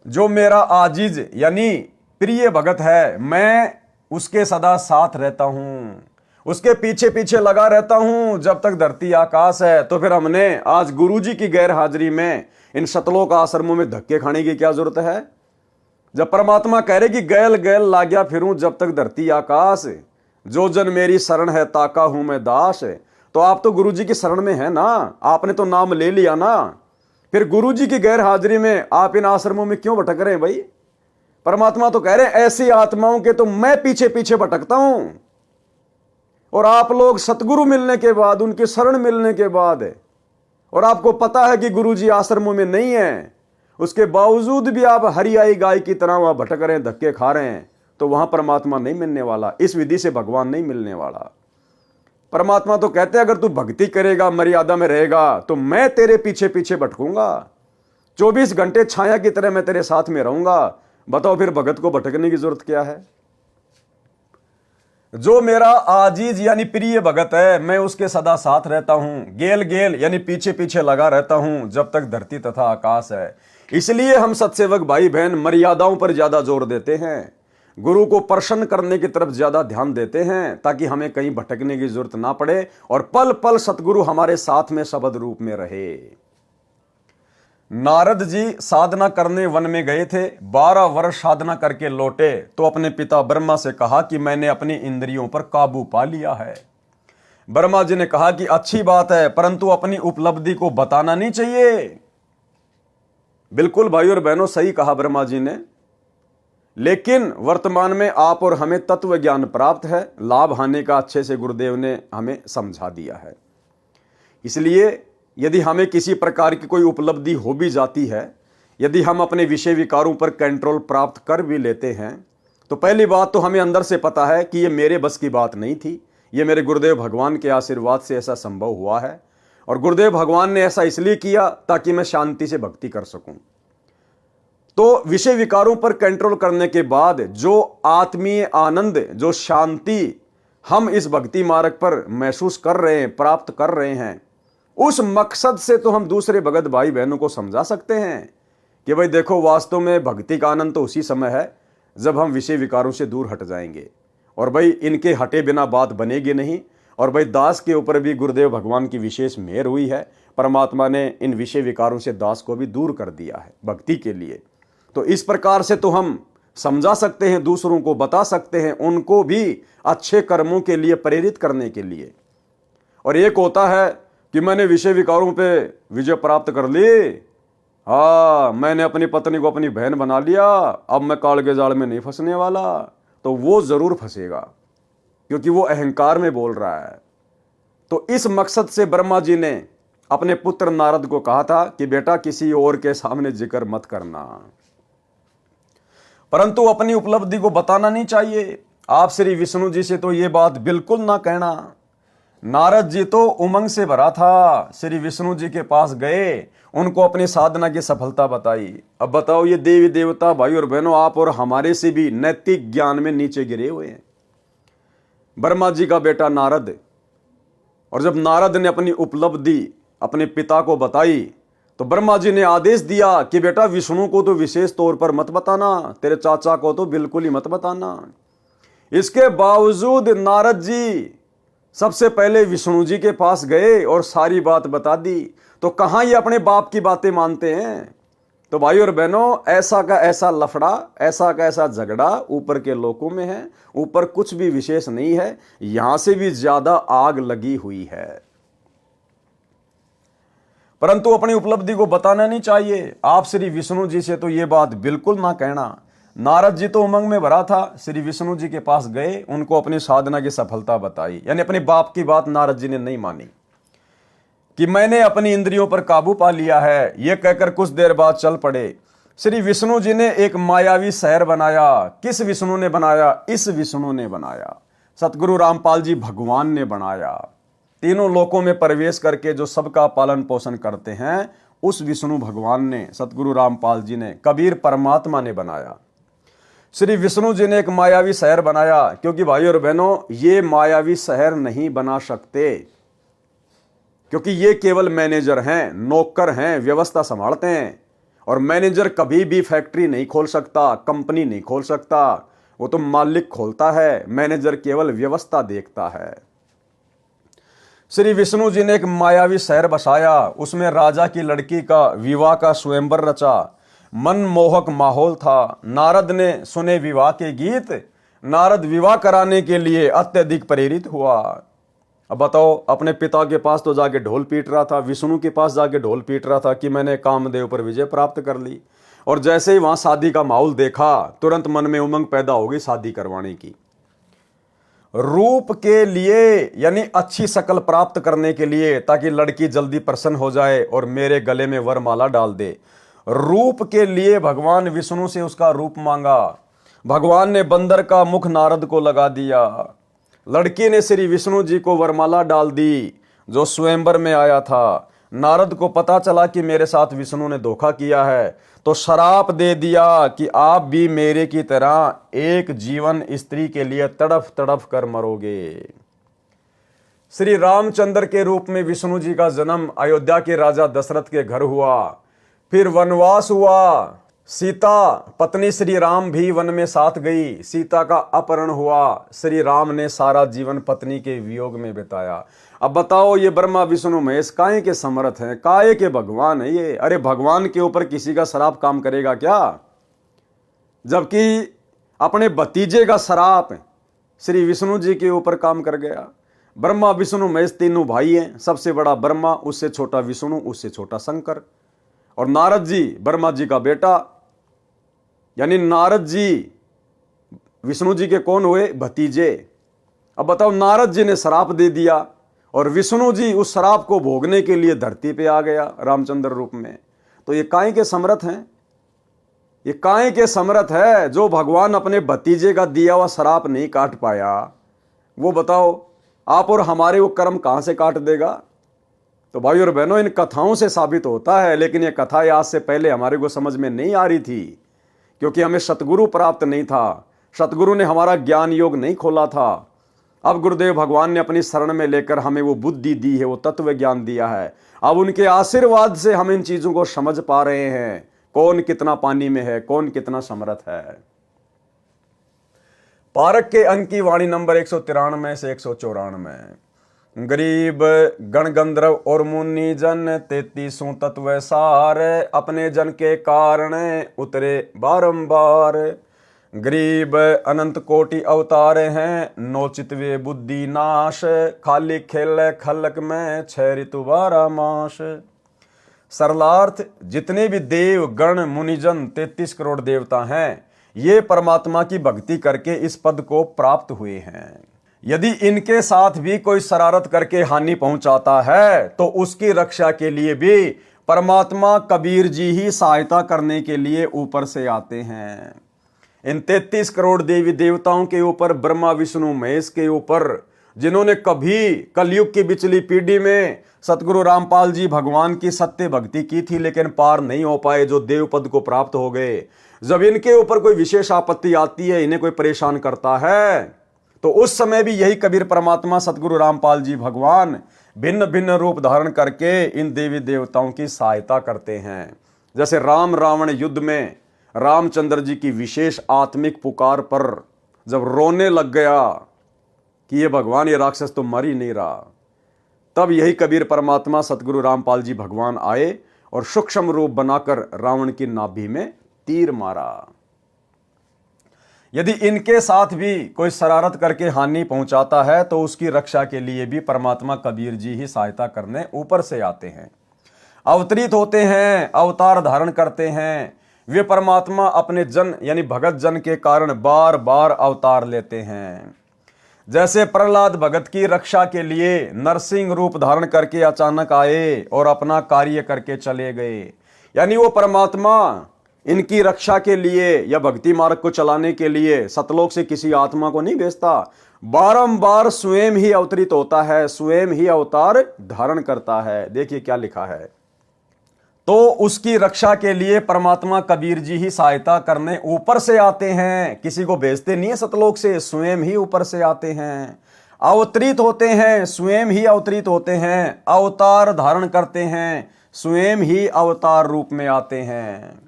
जो मेरा आजीज यानी प्रिय भगत है, मैं उसके सदा साथ रहता हूं, उसके पीछे पीछे लगा रहता हूं जब तक धरती आकाश है। तो फिर हमने आज गुरुजी की गैर हाजिरी में इन सतलोक आश्रमों में धक्के खाने की क्या जरूरत है, जब परमात्मा कह रहे कि गैल गैल लाग्या फिरूं जब तक धरती आकाश, जो जन मेरी शरण है ताका हूं मैं दास। तो आप तो गुरुजी की शरण में है ना, आपने तो नाम ले लिया ना, फिर गुरुजी की गैर हाजिरी में आप इन आश्रमों में क्यों भटक रहे हैं भाई। परमात्मा तो कह रहे हैं ऐसी आत्माओं के तो मैं पीछे पीछे भटकता हूं, और आप लोग सतगुरु मिलने के बाद, उनकी शरण मिलने के बाद, और आपको पता है कि गुरुजी आश्रमों में नहीं है, उसके बावजूद भी आप हरियाई गाय की तरह वहां भटक रहे हैं, धक्के खा रहे हैं, तो वहां परमात्मा नहीं मिलने वाला, इस विधि से भगवान नहीं मिलने वाला। परमात्मा तो कहते हैं अगर तू भक्ति करेगा, मर्यादा में रहेगा, तो मैं तेरे पीछे पीछे भटकूंगा, 24 घंटे छाया की तरह मैं तेरे साथ में रहूंगा। बताओ फिर भगत को भटकने की जरूरत क्या है। जो मेरा आजीज यानी प्रिय भगत है, मैं उसके सदा साथ रहता हूं, गेल गेल यानी पीछे पीछे लगा रहता हूं जब तक धरती तथा आकाश है। इसलिए हम सत्सेवक भाई बहन मर्यादाओं पर ज्यादा जोर देते हैं, गुरु को प्रसन्न करने की तरफ ज्यादा ध्यान देते हैं, ताकि हमें कहीं भटकने की जरूरत ना पड़े और पल पल सतगुरु हमारे साथ में शब्द रूप में रहे। नारद जी साधना करने वन में गए थे, 12 वर्ष साधना करके लौटे तो अपने पिता ब्रह्मा से कहा कि मैंने अपनी इंद्रियों पर काबू पा लिया है। ब्रह्मा जी ने कहा कि अच्छी बात है, परंतु अपनी उपलब्धि को बताना नहीं चाहिए। बिल्कुल भाई और बहनों, सही कहा ब्रह्मा जी ने, लेकिन वर्तमान में आप और हमें तत्व ज्ञान प्राप्त है, लाभ हानि का अच्छे से गुरुदेव ने हमें समझा दिया है। इसलिए यदि हमें किसी प्रकार की कोई उपलब्धि हो भी जाती है, यदि हम अपने विषय विकारों पर कंट्रोल प्राप्त कर भी लेते हैं, तो पहली बात तो हमें अंदर से पता है कि ये मेरे बस की बात नहीं थी, ये मेरे गुरुदेव भगवान के आशीर्वाद से ऐसा संभव हुआ है, और गुरुदेव भगवान ने ऐसा इसलिए किया ताकि मैं शांति से भक्ति कर सकूं। तो विषय विकारों पर कंट्रोल करने के बाद जो आत्मीय आनंद, जो शांति हम इस भक्ति मार्ग पर महसूस कर रहे हैं, प्राप्त कर रहे हैं, उस मकसद से तो हम दूसरे भगत भाई बहनों को समझा सकते हैं कि भाई देखो, वास्तव में भक्ति का आनंद तो उसी समय है जब हम विषय विकारों से दूर हट जाएंगे, और भाई इनके हटे बिना बात बनेगी नहीं। और भाई दास के ऊपर भी गुरुदेव भगवान की विशेष मेहर हुई है, परमात्मा ने इन विषय विकारों से दास को भी दूर कर दिया है भक्ति के लिए। तो इस प्रकार से तो हम समझा सकते हैं, दूसरों को बता सकते हैं, उनको भी अच्छे कर्मों के लिए प्रेरित करने के लिए। और एक होता है कि मैंने विषय विकारों पे विजय प्राप्त कर ली, हाँ मैंने अपनी पत्नी को अपनी बहन बना लिया, अब मैं काल के जाल में नहीं फंसने वाला, तो वो जरूर फंसेगा, क्योंकि वो अहंकार में बोल रहा है। तो इस मकसद से ब्रह्मा जी ने अपने पुत्र नारद को कहा था कि बेटा किसी और के सामने जिक्र मत करना, परंतु अपनी उपलब्धि को बताना नहीं चाहिए। आप श्री विष्णु जी से तो ये बात बिल्कुल ना कहना। नारद जी तो उमंग से भरा था, श्री विष्णु जी के पास गए, उनको अपनी साधना की सफलता बताई। अब बताओ, ये देवी देवता भाई और बहनों, आप और हमारे से भी नैतिक ज्ञान में नीचे गिरे हुए हैं। ब्रह्मा जी का बेटा नारद, और जब नारद ने अपनी उपलब्धि अपने पिता को बताई तो ब्रह्मा जी ने आदेश दिया कि बेटा विष्णु को तो विशेष तौर पर मत बताना, तेरे चाचा को तो बिल्कुल ही मत बताना। इसके बावजूद नारद जी सबसे पहले विष्णु जी के पास गए और सारी बात बता दी। तो कहां ये अपने बाप की बातें मानते हैं। तो भाई और बहनों, ऐसा का ऐसा लफड़ा, ऐसा का ऐसा झगड़ा ऊपर के लोकों में है। ऊपर कुछ भी विशेष नहीं है, यहां से भी ज्यादा आग लगी हुई है। परंतु अपनी उपलब्धि को बताना नहीं चाहिए। आप श्री विष्णु जी से तो ये बात बिल्कुल ना कहना। नारद जी तो उमंग में भरा था, श्री विष्णु जी के पास गए, उनको अपनी साधना की सफलता बताई। यानी अपने बाप की बात नारद जी ने नहीं मानी कि मैंने अपनी इंद्रियों पर काबू पा लिया है। यह कहकर कुछ देर बाद चल पड़े। श्री विष्णु जी ने एक मायावी शहर बनाया। किस विष्णु ने बनाया? इस विष्णु ने बनाया, सतगुरु रामपाल जी भगवान ने बनाया। तीनों लोकों में प्रवेश करके जो सबका पालन पोषण करते हैं, उस विष्णु भगवान ने, सतगुरु रामपाल जी ने, कबीर परमात्मा ने बनाया। श्री विष्णु जी ने एक मायावी शहर बनाया, क्योंकि भाई और बहनों, ये मायावी शहर नहीं बना सकते, क्योंकि ये केवल मैनेजर हैं, नौकर हैं, व्यवस्था संभालते हैं। और मैनेजर कभी भी फैक्ट्री नहीं खोल सकता, कंपनी नहीं खोल सकता, वो तो मालिक खोलता है, मैनेजर केवल व्यवस्था देखता है। श्री विष्णु जी ने एक मायावी शहर बसाया, उसमें राजा की लड़की का विवाह का स्वयंवर रचा। मनमोहक माहौल था। नारद ने सुने विवाह के गीत। नारद विवाह कराने के लिए अत्यधिक प्रेरित हुआ। अब बताओ, अपने पिता के पास तो जाके ढोल पीट रहा था, विष्णु के पास जाके ढोल पीट रहा था कि मैंने कामदेव पर विजय प्राप्त कर ली। और जैसे ही वहां शादी का माहौल देखा, तुरंत मन में उमंग पैदा हो गई शादी करवाने की। रूप के लिए, यानी अच्छी शक्ल प्राप्त करने के लिए, ताकि लड़की जल्दी प्रसन्न हो जाए और मेरे गले में वरमाला डाल दे। रूप के लिए भगवान विष्णु से उसका रूप मांगा। भगवान ने बंदर का मुख नारद को लगा दिया। लड़की ने श्री विष्णु जी को वरमाला डाल दी, जो स्वयंवर में आया था। नारद को पता चला कि मेरे साथ विष्णु ने धोखा किया है, तो श्राप दे दिया कि आप भी मेरे की तरह एक जीवन स्त्री के लिए तड़फ तड़फ कर मरोगे। श्री रामचंद्र के रूप में विष्णु जी का जन्म अयोध्या के राजा दशरथ के घर हुआ। फिर वनवास हुआ। सीता पत्नी श्री राम भी वन में साथ गई। सीता का अपहरण हुआ। श्री राम ने सारा जीवन पत्नी के वियोग में बिताया। अब बताओ, ये ब्रह्मा विष्णु महेश काहे के समर्थ हैं, काहे के भगवान है ये। अरे भगवान के ऊपर किसी का श्राप काम करेगा क्या? जबकि अपने भतीजे का श्राप श्री विष्णु जी के ऊपर काम कर गया। ब्रह्मा विष्णु महेश तीनों भाई हैं। सबसे बड़ा ब्रह्मा, उससे छोटा विष्णु, उससे छोटा शंकर। और नारद जी ब्रह्मा जी का बेटा, यानी नारद जी विष्णु जी के कौन हुए? भतीजे। अब बताओ, नारद जी ने श्राप दे दिया और विष्णु जी उस श्राप को भोगने के लिए धरती पे आ गया रामचंद्र रूप में। तो ये काहे के समर्थ हैं? ये काहे के समर्थ है जो भगवान अपने भतीजे का दिया हुआ श्राप नहीं काट पाया? वो बताओ, आप और हमारे वो कर्म कहां से काट देगा? तो भाई और बहनों, इन कथाओं से साबित होता है, लेकिन ये कथा आज से पहले हमारे को समझ में नहीं आ रही थी, क्योंकि हमें सतगुरु प्राप्त नहीं था। सतगुरु ने हमारा ज्ञान योग नहीं खोला था। अब गुरुदेव भगवान ने अपनी शरण में लेकर हमें वो बुद्धि दी है, वो तत्व ज्ञान दिया है। अब उनके आशीर्वाद से हम इन चीजों को समझ पा रहे हैं, कौन कितना पानी में है, कौन कितना समर्थ है। पारक के अंक की वाणी नंबर 193 से 194। गरीब गण गंधर्व और मुनि जन 33 तत्व सार, अपने जन के कारण उतरे बारंबार। गरीब अनंत कोटि अवतार हैं, नोचित वे बुद्धि नाश, खाली खेल खलक में 6 ऋतु 12 मास। सरलार्थ, जितने भी देव गण मुनिजन 33 करोड़ देवता हैं, ये परमात्मा की भक्ति करके इस पद को प्राप्त हुए हैं। यदि इनके साथ भी कोई शरारत करके हानि पहुंचाता है, तो उसकी रक्षा के लिए भी परमात्मा कबीर जी ही सहायता करने के लिए ऊपर से आते हैं। इन 33 करोड़ देवी देवताओं के ऊपर, ब्रह्मा विष्णु महेश के ऊपर जिन्होंने कभी कलयुग की बिचली पीढ़ी में सतगुरु रामपाल जी भगवान की सत्य भक्ति की थी लेकिन पार नहीं हो पाए, जो देव पद को प्राप्त हो गए। जब इनके ऊपर कोई विशेष आपत्ति आती है, इन्हें कोई परेशान करता है, तो उस समय भी यही कबीर परमात्मा सतगुरु रामपाल जी भगवान भिन्न भिन्न रूप धारण करके इन देवी देवताओं की सहायता करते हैं। जैसे राम रावण युद्ध में रामचंद्र जी की विशेष आत्मिक पुकार पर जब रोने लग गया कि ये भगवान, ये राक्षस तो मर ही नहीं रहा, तब यही कबीर परमात्मा सतगुरु रामपाल जी भगवान आए और सूक्ष्म रूप बनाकर रावण की नाभि में तीर मारा। यदि इनके साथ भी कोई शरारत करके हानि पहुंचाता है तो उसकी रक्षा के लिए भी परमात्मा कबीर जी ही सहायता करने ऊपर से आते हैं, अवतरित होते हैं, अवतार धारण करते हैं। वे परमात्मा अपने जन यानी भगत जन के कारण बार बार अवतार लेते हैं। जैसे प्रहलाद भगत की रक्षा के लिए नरसिंह रूप धारण करके अचानक आए और अपना कार्य करके चले गए, यानी वो परमात्मा इनकी रक्षा के लिए या भक्ति मार्ग को चलाने के लिए सतलोक से किसी आत्मा को नहीं भेजता, बारंबार स्वयं ही अवतरित होता है, स्वयं ही अवतार धारण करता है। देखिए क्या लिखा है, तो उसकी रक्षा के लिए परमात्मा कबीर जी ही सहायता करने ऊपर से आते हैं, किसी को भेजते नहीं है सतलोक से, स्वयं ही ऊपर से आते हैं, अवतरित होते हैं, स्वयं ही अवतरित होते हैं, अवतार धारण करते हैं, स्वयं ही अवतार रूप में आते हैं।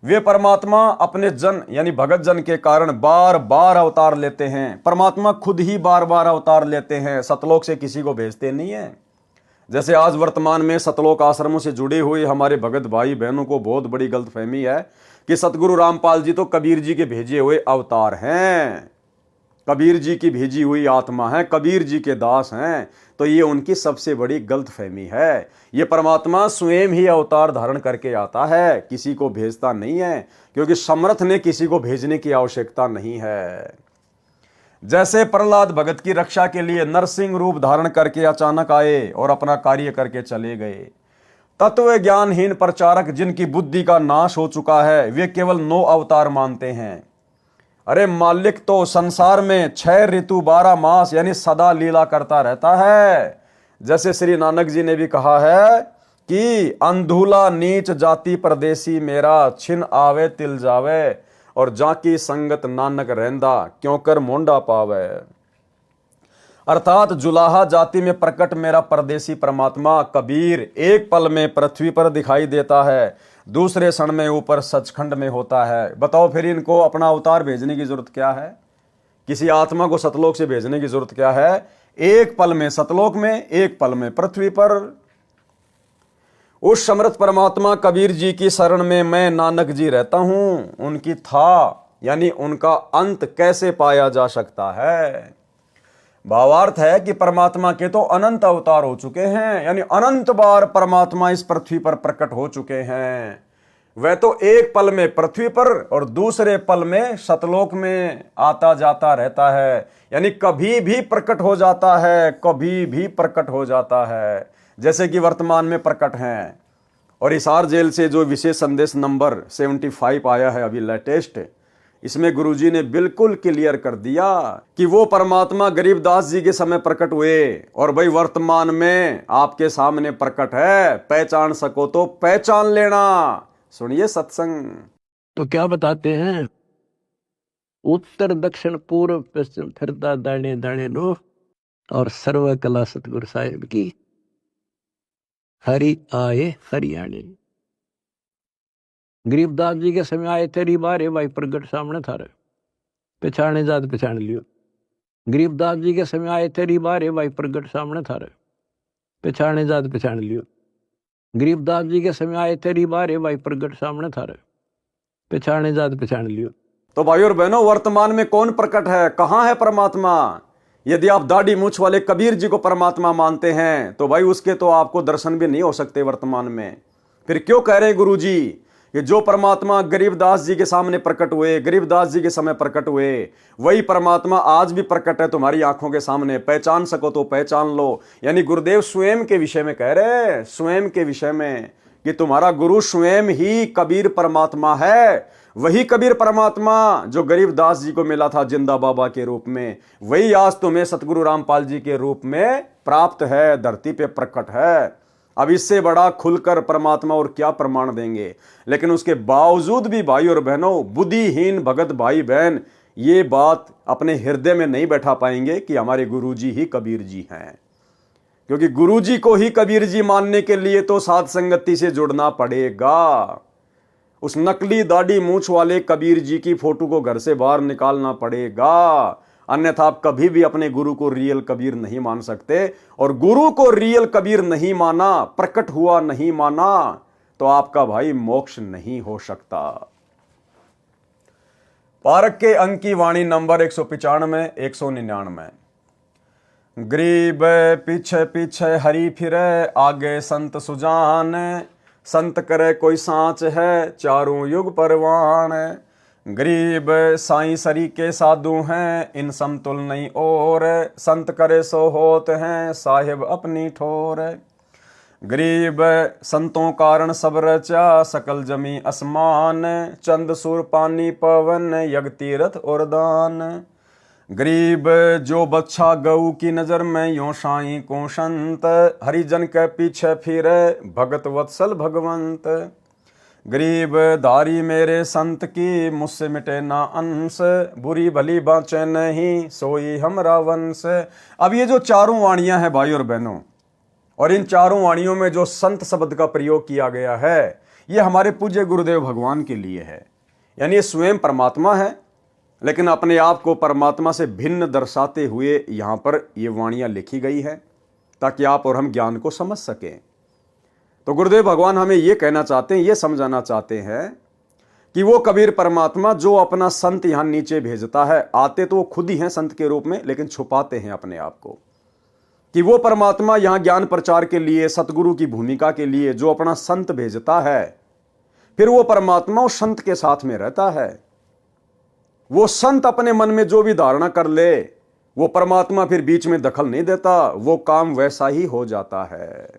वे परमात्मा अपने जन यानी भगत जन के कारण बार बार अवतार लेते हैं। परमात्मा खुद ही बार बार अवतार लेते हैं, सतलोक से किसी को भेजते नहीं है। जैसे आज वर्तमान में सतलोक आश्रमों से जुड़े हुए हमारे भगत भाई बहनों को बहुत बड़ी गलतफहमी है कि सतगुरु रामपाल जी तो कबीर जी के भेजे हुए अवतार हैं, कबीर जी की भेजी हुई आत्मा है, कबीर जी के दास हैं। तो ये उनकी सबसे बड़ी गलतफहमी है। ये परमात्मा स्वयं ही अवतार धारण करके आता है, किसी को भेजता नहीं है, क्योंकि समर्थ ने किसी को भेजने की आवश्यकता नहीं है। जैसे प्रहलाद भगत की रक्षा के लिए नरसिंह रूप धारण करके अचानक आए और अपना कार्य करके चले गए। तत्व ज्ञानहीन प्रचारक जिनकी बुद्धि का नाश हो चुका है, वे केवल 9 अवतार मानते हैं। अरे मालिक तो संसार में 6 ऋतु 12 मास यानी सदा लीला करता रहता है। जैसे श्री नानक जी ने भी कहा है कि अंधुला नीच जाति परदेसी मेरा, छिन आवे तिल जावे और जाकी संगत नानक रहंदा क्यों कर मोंडा पावे। अर्थात जुलाहा जाति में प्रकट मेरा परदेसी परमात्मा कबीर एक पल में पृथ्वी पर दिखाई देता है, दूसरे क्षण में ऊपर सचखंड में होता है। बताओ फिर इनको अपना अवतार भेजने की जरूरत क्या है? किसी आत्मा को सतलोक से भेजने की जरूरत क्या है? एक पल में सतलोक में, एक पल में पृथ्वी पर। उस समर्थ परमात्मा कबीर जी की शरण में मैं नानक जी रहता हूं। उनकी था यानी उनका अंत कैसे पाया जा सकता है? भावार्थ है कि परमात्मा के तो अनंत अवतार हो चुके हैं, यानी अनंत बार परमात्मा इस पृथ्वी पर प्रकट हो चुके हैं। वह तो एक पल में पृथ्वी पर और दूसरे पल में सतलोक में आता जाता रहता है, यानी कभी भी प्रकट हो जाता है, कभी भी प्रकट हो जाता है, जैसे कि वर्तमान में प्रकट हैं। और हिसार जेल से जो विशेष संदेश नंबर 75 आया है अभी लेटेस्ट, इसमें गुरुजी ने बिल्कुल क्लियर कर दिया कि वो परमात्मा गरीबदास जी के समय प्रकट हुए और भाई वर्तमान में आपके सामने प्रकट है। पहचान सको तो पहचान लेना। सुनिए सत्संग। तो क्या बताते हैं, उत्तर दक्षिण पूर्व पश्चिम फिरता दाने दाने नो, और सर्व कला सतगुरु साहिब की हरि आए हरियाणे। गरीबदास जी के समय आए तेरी बारे भाई प्रगट सामने थारे, पहचाने जात पहचान लियो। गरीबदास जी के समय आए तेरी बारे भाई प्रगट सामने थारे, पहचाने जात पहचान लियो। गरीबदास जी के समय आए तेरी बारे भाई प्रगट सामने थारे, पहचाने जात पहचान लियो। तो भाई और बहनों, वर्तमान में कौन प्रकट है? कहां है परमात्मा? यदि आप दाढ़ी मूछ वाले कबीर जी को परमात्मा मानते हैं तो भाई उसके तो आपको दर्शन भी नहीं हो सकते वर्तमान में। फिर क्यों कह रहे हैं गुरु जी कि जो परमात्मा गरीबदास जी के सामने प्रकट हुए, गरीबदास जी के समय प्रकट हुए, वही परमात्मा आज भी प्रकट है तुम्हारी आंखों के सामने। पहचान सको तो पहचान लो। यानी गुरुदेव स्वयं के विषय में कह रहे हैं, स्वयं के विषय में, कि तुम्हारा गुरु स्वयं ही कबीर परमात्मा है। वही कबीर परमात्मा जो गरीबदास जी को मिला था जिंदा बाबा के रूप में, वही आज तुम्हें सतगुरु रामपाल जी के रूप में प्राप्त है, धरती पे प्रकट है। अब इससे बड़ा खुलकर परमात्मा और क्या प्रमाण देंगे। लेकिन उसके बावजूद भी भाई और बहनों, बुद्धिहीन भगत भाई बहन ये बात अपने हृदय में नहीं बैठा पाएंगे कि हमारे गुरुजी ही कबीर जी हैं। क्योंकि गुरुजी को ही कबीर जी मानने के लिए तो साध संगति से जुड़ना पड़ेगा। उस नकली दाढ़ी मूंछ वाले कबीर जी की फोटो को घर से बाहर निकालना पड़ेगा, अन्यथा आप कभी भी अपने गुरु को रियल कबीर नहीं मान सकते। और गुरु को रियल कबीर नहीं माना, प्रकट हुआ नहीं माना, तो आपका भाई मोक्ष नहीं हो सकता। पारक के अंक की वाणी नंबर 195 199। गरीब पीछे पीछे हरि फिरे, आगे संत सुजान, संत करे कोई सांच है, चारों युग परवान। गरीब साईं सरी के साधु हैं, इन समतुल नहीं और, संत करे सो होत हैं, साहिब अपनी ठोर। गरीब संतों कारण सब रचा, सकल जमी आसमान, चंद सुर पानी पवन, यज्ञ तीर्थ और दान। गरीब जो बच्चा गऊ की नजर में, यों साईं को संत, हरिजन के पीछे फिरे, भगत वत्सल भगवंत। गरीब धारी मेरे संत की, मुझसे मिटे ना अंश, बुरी भली बाँचे नहीं, सोई हमरा वंश। अब ये जो चारों वाणियां हैं भाई और बहनों, और इन चारों वाणियों में जो संत शब्द का प्रयोग किया गया है, ये हमारे पूज्य गुरुदेव भगवान के लिए है। यानी ये स्वयं परमात्मा है, लेकिन अपने आप को परमात्मा से भिन्न दर्शाते हुए यहाँ पर ये वाणियाँ लिखी गई है, ताकि आप और हम ज्ञान को समझ सकें। तो गुरुदेव भगवान हमें ये कहना चाहते हैं, ये समझाना चाहते हैं कि वो कबीर परमात्मा जो अपना संत यहाँ नीचे भेजता है, आते तो वो खुद ही हैं संत के रूप में, लेकिन छुपाते हैं अपने आप को, कि वो परमात्मा यहाँ ज्ञान प्रचार के लिए, सतगुरु की भूमिका के लिए जो अपना संत भेजता है, फिर वो परमात्मा उस संत के साथ में रहता है। वो संत अपने मन में जो भी धारणा कर ले, वो परमात्मा फिर बीच में दखल नहीं देता, वो काम वैसा ही हो जाता है।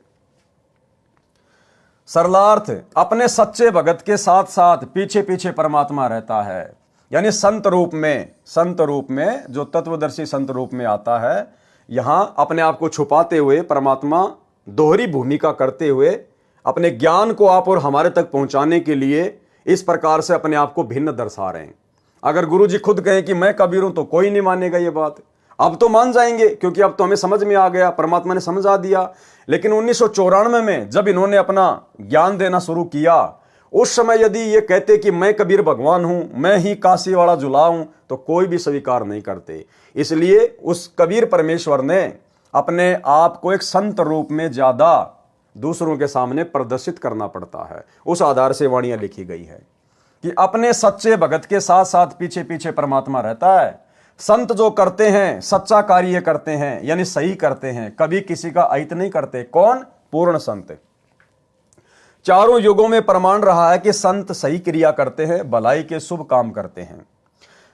सरलार्थ, अपने सच्चे भगत के साथ साथ पीछे पीछे परमात्मा रहता है। यानी संत रूप में जो तत्वदर्शी संत रूप में आता है, यहां अपने आप को छुपाते हुए परमात्मा दोहरी भूमिका करते हुए अपने ज्ञान को आप और हमारे तक पहुंचाने के लिए इस प्रकार से अपने आप को भिन्न दर्शा रहे हैं। अगर गुरुजी खुद कहें कि मैं कबीर हूं, तो कोई नहीं मानेगा ये बात। अब तो मान जाएंगे, क्योंकि अब तो हमें समझ में आ गया, परमात्मा ने समझा दिया। लेकिन 1994 में जब इन्होंने अपना ज्ञान देना शुरू किया, उस समय यदि ये कहते कि मैं कबीर भगवान हूं, मैं ही काशी वाला जुला हूं, तो कोई भी स्वीकार नहीं करते। इसलिए उस कबीर परमेश्वर ने अपने आप को एक संत रूप में ज्यादा दूसरों के सामने प्रदर्शित करना पड़ता है। उस आधार से वाणियां लिखी गई है कि अपने सच्चे भगत के साथ साथ पीछे पीछे परमात्मा रहता है। संत जो करते हैं, सच्चा कार्य करते हैं, यानी सही करते हैं, कभी किसी का अहित नहीं करते। कौन? पूर्ण संत। चारों युगों में प्रमाण रहा है कि संत सही क्रिया करते हैं, भलाई के शुभ काम करते हैं।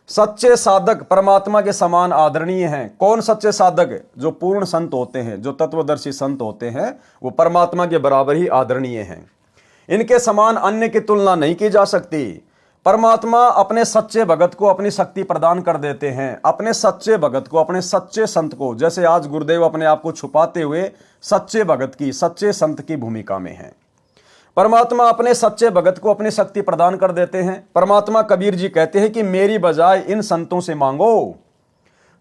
सच्चे साधक परमात्मा के समान आदरणीय हैं। कौन सच्चे साधक? जो पूर्ण संत होते हैं, जो तत्वदर्शी संत होते हैं, वो परमात्मा के बराबर ही आदरणीय हैं। इनके समान अन्य की तुलना नहीं की जा सकती। परमात्मा अपने सच्चे भगत को अपनी शक्ति प्रदान कर देते हैं, अपने सच्चे भगत को, अपने सच्चे संत को। जैसे आज गुरुदेव अपने आप को छुपाते हुए सच्चे भगत की, सच्चे संत की भूमिका में हैं। परमात्मा अपने सच्चे भगत को अपनी शक्ति प्रदान कर देते हैं। परमात्मा कबीर जी कहते हैं कि मेरी बजाय इन संतों से मांगो।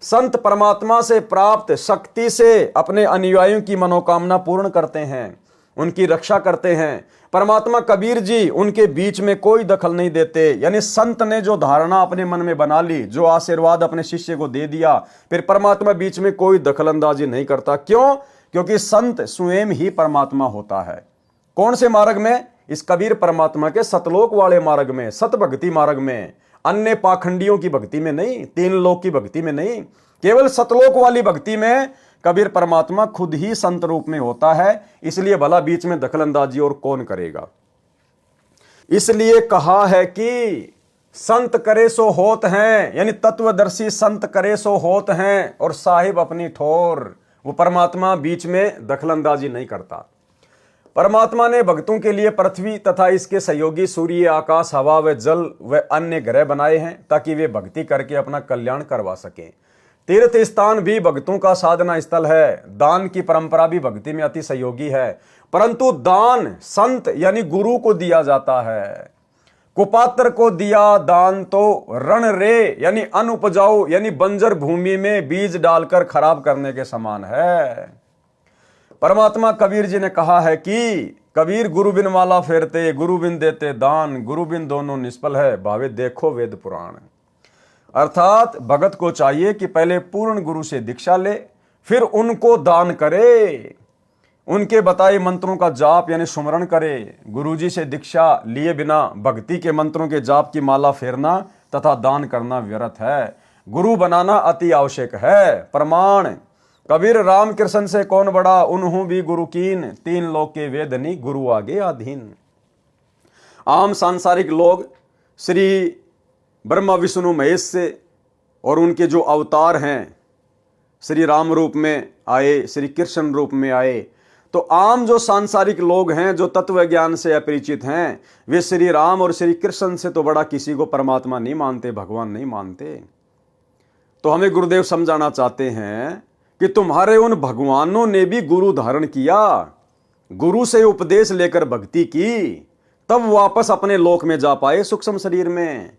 संत परमात्मा से प्राप्त शक्ति से अपने अनुयायियों की मनोकामना पूर्ण करते हैं, उनकी रक्षा करते हैं। परमात्मा कबीर जी उनके बीच में कोई दखल नहीं देते। यानी संत ने जो धारणा अपने मन में बना ली, जो आशीर्वाद अपने शिष्य को दे दिया, फिर परमात्मा बीच में कोई दखल अंदाजी नहीं करता। क्यों? क्योंकि संत स्वयं ही परमात्मा होता है। कौन से मार्ग में? इस कबीर परमात्मा के सतलोक वाले मार्ग में, सत भक्ति मार्ग में, अन्य पाखंडियों की भक्ति में नहीं, तीन लोक की भक्ति में नहीं, केवल सतलोक वाली भक्ति में कबीर परमात्मा खुद ही संत रूप में होता है। इसलिए भला बीच में दखलंदाजी और कौन करेगा। इसलिए कहा है कि संत करे सो होत हैं, यानी तत्वदर्शी संत करे सो होत हैं, और साहिब अपनी ठोर। वो परमात्मा बीच में दखलंदाजी नहीं करता। परमात्मा ने भक्तों के लिए पृथ्वी तथा इसके सहयोगी सूर्य, आकाश, हवा व जल व अन्य ग्रह बनाए हैं ताकि वे भक्ति करके अपना कल्याण करवा सकें। तीर्थ स्थान भी भक्तों का साधना स्थल है। दान की परंपरा भी भक्ति में अति सहयोगी है, परंतु दान संत यानी गुरु को दिया जाता है। कुपात्र को दिया दान तो रण रे यानी अनुपजाऊ यानी बंजर भूमि में बीज डालकर खराब करने के समान है। परमात्मा कबीर जी ने कहा है कि कबीर गुरु बिन माला फेरते, गुरु बिन देते दान, गुरु बिन दोनों निष्फल है, भावे देखो वेद पुराण। अर्थात भगत को चाहिए कि पहले पूर्ण गुरु से दीक्षा ले, फिर उनको दान करे, उनके बताए मंत्रों का जाप यानी सुमरण करे। गुरुजी से दीक्षा लिए बिना भक्ति के मंत्रों के जाप की माला फेरना तथा दान करना व्यर्थ है। गुरु बनाना अति आवश्यक है। प्रमाण कबीर राम कृष्ण से कौन बड़ा, उन्हों भी गुरु कीन, तीन लोक के वेदनी गुरु आगे अधीन। आम सांसारिक लोग श्री ब्रह्मा विष्णु महेश से और उनके जो अवतार हैं, श्री राम रूप में आए, श्री कृष्ण रूप में आए, तो आम जो सांसारिक लोग हैं जो तत्व ज्ञान से अपरिचित हैं, वे श्री राम और श्री कृष्ण से तो बड़ा किसी को परमात्मा नहीं मानते, भगवान नहीं मानते। तो हमें गुरुदेव समझाना चाहते हैं कि तुम्हारे उन भगवानों ने भी गुरु धारण किया, गुरु से उपदेश लेकर भक्ति की, तब वापस अपने लोक में जा पाए सूक्ष्म शरीर में।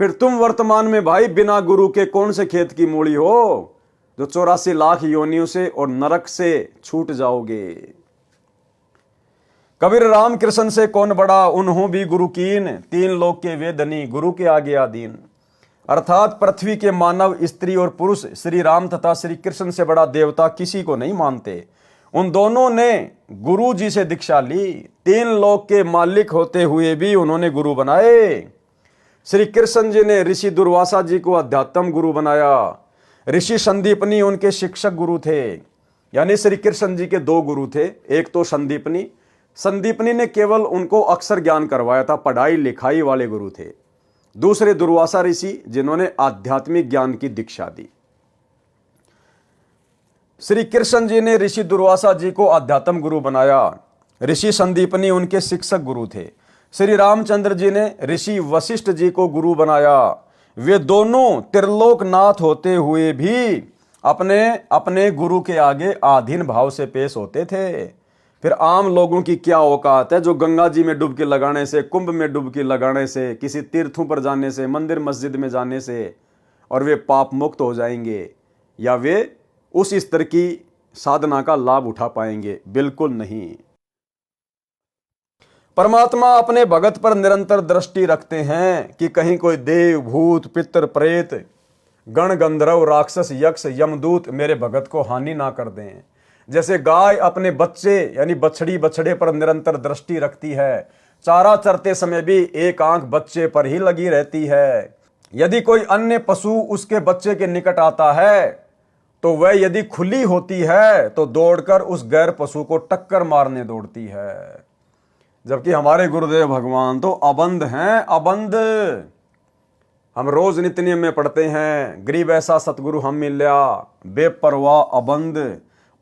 फिर तुम वर्तमान में भाई बिना गुरु के कौन से खेत की मूली हो जो 84 लाख योनियों से और नरक से छूट जाओगे। कबीर राम कृष्ण से कौन बड़ा, उन्हों भी गुरु कीन, तीन लोक के वेदनी गुरु के आगे अधीन। अर्थात पृथ्वी के मानव, स्त्री और पुरुष श्री राम तथा श्री कृष्ण से बड़ा देवता किसी को नहीं मानते। उन दोनों ने गुरु जी से दीक्षा ली, तीन लोक के मालिक होते हुए भी उन्होंने गुरु बनाए। श्री कृष्ण जी ने ऋषि दुर्वासा जी को अध्यात्म गुरु बनाया। ऋषि संदीपनी उनके शिक्षक गुरु थे। यानी श्री कृष्ण जी के दो गुरु थे, एक तो संदीपनी ने केवल उनको अक्षर ज्ञान करवाया था, पढ़ाई लिखाई वाले गुरु थे। दूसरे दुर्वासा ऋषि जिन्होंने आध्यात्मिक ज्ञान की दीक्षा दी। श्री कृष्ण जी ने ऋषि दुर्वासा जी को अध्यात्म गुरु बनाया, ऋषि संदीपनी उनके शिक्षक गुरु थे। श्री रामचंद्र जी ने ऋषि वशिष्ठ जी को गुरु बनाया। वे दोनों त्रिलोकनाथ होते हुए भी अपने अपने गुरु के आगे आधीन भाव से पेश होते थे। फिर आम लोगों की क्या औकात है जो गंगा जी में डुबकी लगाने से, कुंभ में डुबकी लगाने से, किसी तीर्थों पर जाने से, मंदिर मस्जिद में जाने से और वे पाप मुक्त हो जाएंगे या वे उस स्तर की साधना का लाभ उठा पाएंगे? बिल्कुल नहीं। परमात्मा अपने भगत पर निरंतर दृष्टि रखते हैं कि कहीं कोई देव, भूत, पितर, प्रेत, गण, गंधर्व, राक्षस, यक्ष, यमदूत मेरे भगत को हानि ना कर दें। जैसे गाय अपने बच्चे यानी बछड़ी बछड़े पर निरंतर दृष्टि रखती है, चारा चरते समय भी एक आंख बच्चे पर ही लगी रहती है। यदि कोई अन्य पशु उसके बच्चे के निकट आता है तो वह यदि खुली होती है तो दौड़कर उस गैर पशु को टक्कर मारने दौड़ती है। जबकि हमारे गुरुदेव भगवान तो अबंध हैं, अबंध। हम रोज नित्य नियम में पढ़ते हैं, गरीब ऐसा सतगुरु हम मिल्या, बेपरवाह अबंध,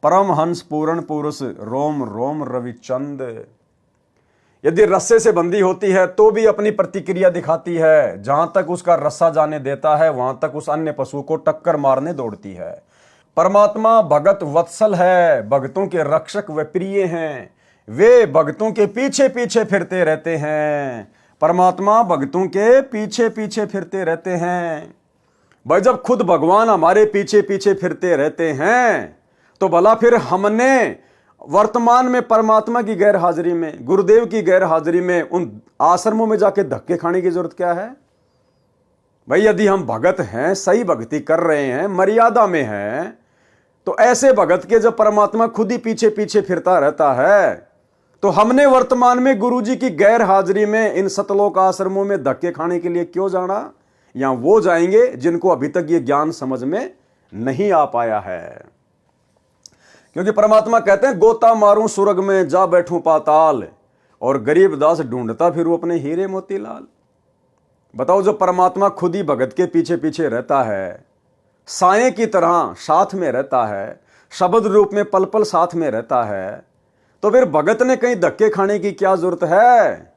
परम हंस पूर्ण पुरुष, रोम रोम रविचंद। यदि रस्से से बंधी होती है तो भी अपनी प्रतिक्रिया दिखाती है, जहां तक उसका रस्सा जाने देता है वहां तक उस अन्य पशु को टक्कर मारने दौड़ती है। परमात्मा भगत वत्सल है, भक्तों के रक्षक व प्रिय हैं। वे भक्तों के पीछे पीछे फिरते रहते हैं। परमात्मा भक्तों के पीछे पीछे फिरते रहते हैं। भाई जब खुद भगवान हमारे पीछे पीछे फिरते रहते हैं तो भला फिर हमने वर्तमान में परमात्मा की गैर हाजिरी में, गुरुदेव की गैर हाजिरी में उन आश्रमों में जाके धक्के खाने की जरूरत क्या है? भाई यदि हम भगत हैं, सही भक्ति कर रहे हैं, मर्यादा में हैं, तो ऐसे भगत के जब परमात्मा खुद ही पीछे पीछे फिरता रहता है तो हमने वर्तमान में गुरुजी की गैर हाजिरी में इन सतलोक आश्रमों में धक्के खाने के लिए क्यों जाना? या वो जाएंगे जिनको अभी तक ये ज्ञान समझ में नहीं आ पाया है। क्योंकि परमात्मा कहते हैं गोता मारूं सुरग में जा बैठूं पाताल, और गरीब दास ढूंढता फिरूं अपने हीरे मोतीलाल। बताओ, जो परमात्मा खुद ही भगत के पीछे पीछे रहता है, साए की तरह साथ में रहता है, शब्द रूप में पल पल साथ में रहता है, तो फिर भगत ने कहीं धक्के खाने की क्या जरूरत है?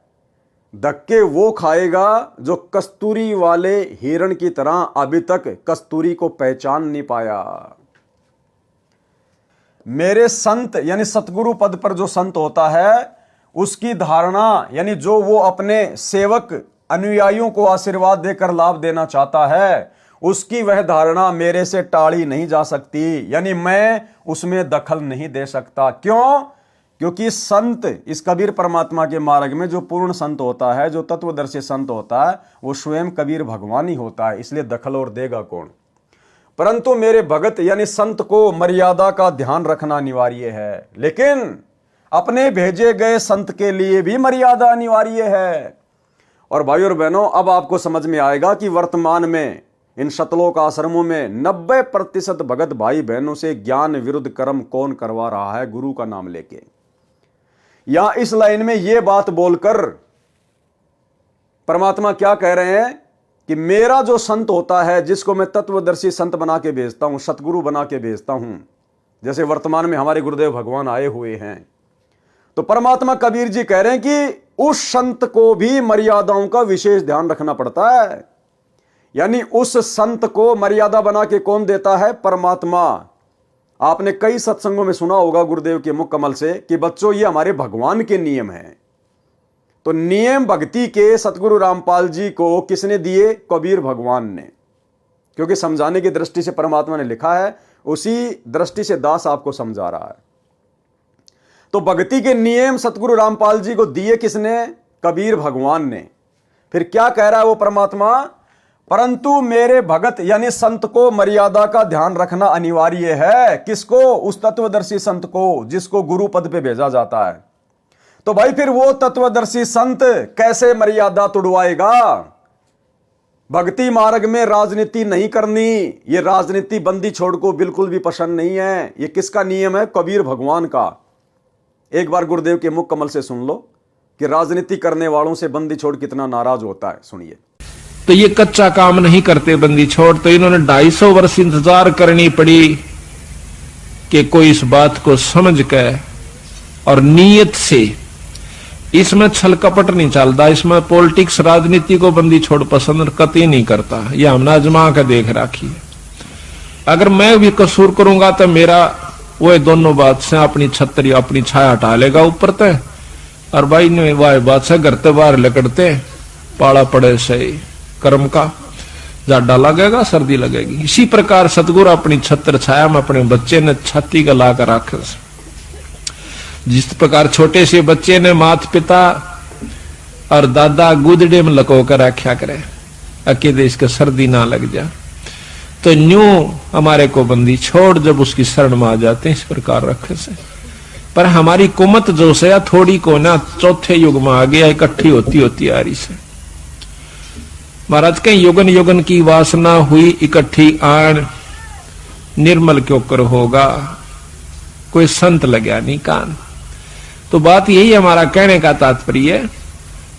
धक्के वो खाएगा जो कस्तूरी वाले हिरण की तरह अभी तक कस्तूरी को पहचान नहीं पाया। मेरे संत यानी सतगुरु पद पर जो संत होता है उसकी धारणा यानी जो वो अपने सेवक अनुयायियों को आशीर्वाद देकर लाभ देना चाहता है, उसकी वह धारणा मेरे से टाली नहीं जा सकती, यानी मैं उसमें दखल नहीं दे सकता। क्यों? क्योंकि संत इस कबीर परमात्मा के मार्ग में जो पूर्ण संत होता है, जो तत्वदर्शी संत होता है, वो स्वयं कबीर भगवान ही होता है, इसलिए दखल और देगा कौन? परंतु मेरे भगत यानी संत को मर्यादा का ध्यान रखना अनिवार्य है, लेकिन अपने भेजे गए संत के लिए भी मर्यादा अनिवार्य है। और भाइयों और बहनों, अब आपको समझ में आएगा कि वर्तमान में इन शतलोक आश्रमों में 90% भगत भाई बहनों से ज्ञान विरुद्ध कर्म कौन करवा रहा है? गुरु का नाम लेके। या इस लाइन में यह बात बोलकर परमात्मा क्या कह रहे हैं कि मेरा जो संत होता है, जिसको मैं तत्वदर्शी संत बना के भेजता हूं, सतगुरु बना के भेजता हूं, जैसे वर्तमान में हमारे गुरुदेव भगवान आए हुए हैं, तो परमात्मा कबीर जी कह रहे हैं कि उस संत को भी मर्यादाओं का विशेष ध्यान रखना पड़ता है। यानी उस संत को मर्यादा बना के कौन देता है? परमात्मा। आपने कई सत्संगों में सुना होगा गुरुदेव के मुख कमल से कि बच्चों ये हमारे भगवान के नियम हैं। तो नियम भक्ति के सतगुरु रामपाल जी को किसने दिए? कबीर भगवान ने। क्योंकि समझाने की दृष्टि से परमात्मा ने लिखा है, उसी दृष्टि से दास आपको समझा रहा है। तो भक्ति के नियम सतगुरु रामपाल जी को दिए किसने? कबीर भगवान ने। फिर क्या कह रहा है वो परमात्मा? परंतु मेरे भगत यानी संत को मर्यादा का ध्यान रखना अनिवार्य है। किसको? उस तत्वदर्शी संत को, जिसको गुरु पद पे भेजा जाता है। तो भाई फिर वो तत्वदर्शी संत कैसे मर्यादा तुड़वाएगा? भक्ति मार्ग में राजनीति नहीं करनी, ये राजनीति बंदी छोड़ को बिल्कुल भी पसंद नहीं है। ये किसका नियम है? कबीर भगवान का। एक बार गुरुदेव के मुख कमल से सुन लो कि राजनीति करने वालों से बंदी छोड़ कितना नाराज होता है। सुनिए। तो ये कच्चा काम नहीं करते बंदी छोड़, तो इन्होंने 250 वर्ष इंतजार करनी पड़ी कि कोई इस बात को समझ के और नीयत से, इसमें छल कपट नहीं चलता, इसमें पॉलिटिक्स राजनीति को बंदी छोड़ पसंद कतई नहीं करता। ये हमने आजमा के देख राखी है। अगर मैं भी कसूर करूंगा तो मेरा वो दोनों बात से अपनी छतरी अपनी छाया हटा लेगा ऊपर तय, और भाई ने वाह बात से घर ते बाहर लकड़ते पाला पड़े से कर्म का जाडा लगेगा, सर्दी लगेगी। इसी प्रकार सतगुरु अपनी छत्र छाया में अपने बच्चे ने छाती का ला कर रखे। जिस प्रकार छोटे से बच्चे ने माता पिता और दादा गुदड़े में लको कर रखा करे अकेले इसके सर्दी ना लग जा, तो न्यू हमारे को बंदी छोड़ जब उसकी शरण में आ जाते हैं इस प्रकार रखे से। पर हमारी कुमत जो से थोड़ी को ना चौथे युग में आ गया, इकट्ठी होती आ रही से। महाराज के युगन युगन की वासना हुई इकट्ठी आन, निर्मल क्यों कर होगा, कोई संत लगा नहीं कान। तो बात यही हमारा कहने का तात्पर्य है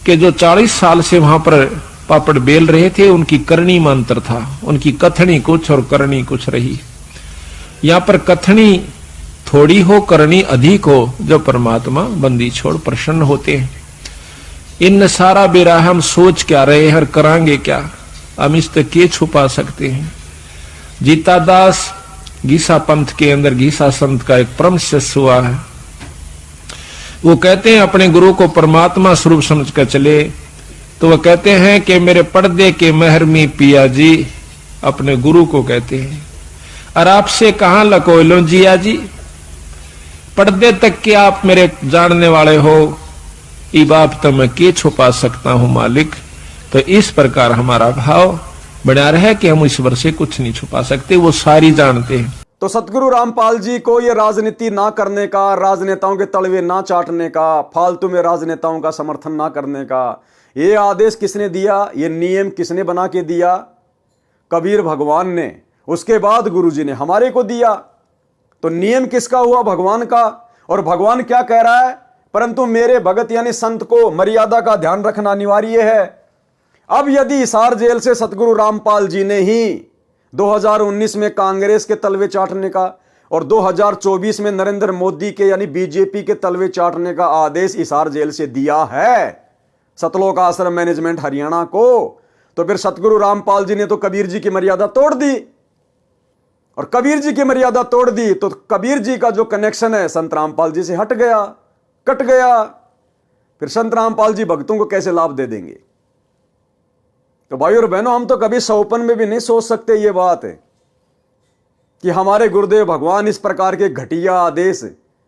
कि जो 40 साल से वहां पर पापड़ बेल रहे थे, उनकी करनी में अंतर था। उनकी कथनी कुछ और करनी कुछ रही। यहां पर कथनी थोड़ी हो, करनी अधिक हो, जो परमात्मा बंदी छोड़ प्रसन्न होते हैं। इन सारा बेरा हम सोच क्या रहे हैं और करांगे क्या, हम इस तक के छुपा सकते हैं। जीता दास गीसा पंथ के अंदर गीसा संत का एक परम शिष्य हुआ है। वो कहते हैं अपने गुरु को परमात्मा स्वरूप समझ कर चले, तो वो कहते हैं कि मेरे पर्दे के महरमी पिया जी, अपने गुरु को कहते हैं, और आपसे कहां लको लो जिया जी, पर्दे तक के आप मेरे जानने वाले हो, ई बाप तो मैं के छुपा सकता हूं मालिक। तो इस प्रकार हमारा भाव बना रहे कि हम ईश्वर से कुछ नहीं छुपा सकते, वो सारी जानते हैं। तो सतगुरु रामपाल जी को ये राजनीति ना करने का, राजनेताओं के तलवे ना चाटने का, फालतू में राजनेताओं का समर्थन ना करने का ये आदेश किसने दिया? ये नियम किसने बना के दिया? कबीर भगवान ने। उसके बाद गुरुजी ने हमारे को दिया। तो नियम किसका हुआ? भगवान का। और भगवान क्या कह रहा है? परंतु मेरे भगत यानी संत को मर्यादा का ध्यान रखना अनिवार्य है। अब यदि हिसार जेल से सतगुरु रामपाल जी ने ही 2019 में कांग्रेस के तलवे चाटने का और 2024 में नरेंद्र मोदी के यानी बीजेपी के तलवे चाटने का आदेश हिसार जेल से दिया है सतलोक आश्रम मैनेजमेंट हरियाणा को, तो फिर सतगुरु रामपाल जी ने तो कबीर जी की मर्यादा तोड़ दी, और कबीर जी की मर्यादा तोड़ दी तो कबीर जी का जो कनेक्शन है संत रामपाल जी से हट गया, कट गया। फिर संत रामपाल जी भक्तों को कैसे लाभ दे देंगे? तो भाई और बहनों, हम तो कभी सौपन में भी नहीं सोच सकते ये बात है कि हमारे गुरुदेव भगवान इस प्रकार के घटिया आदेश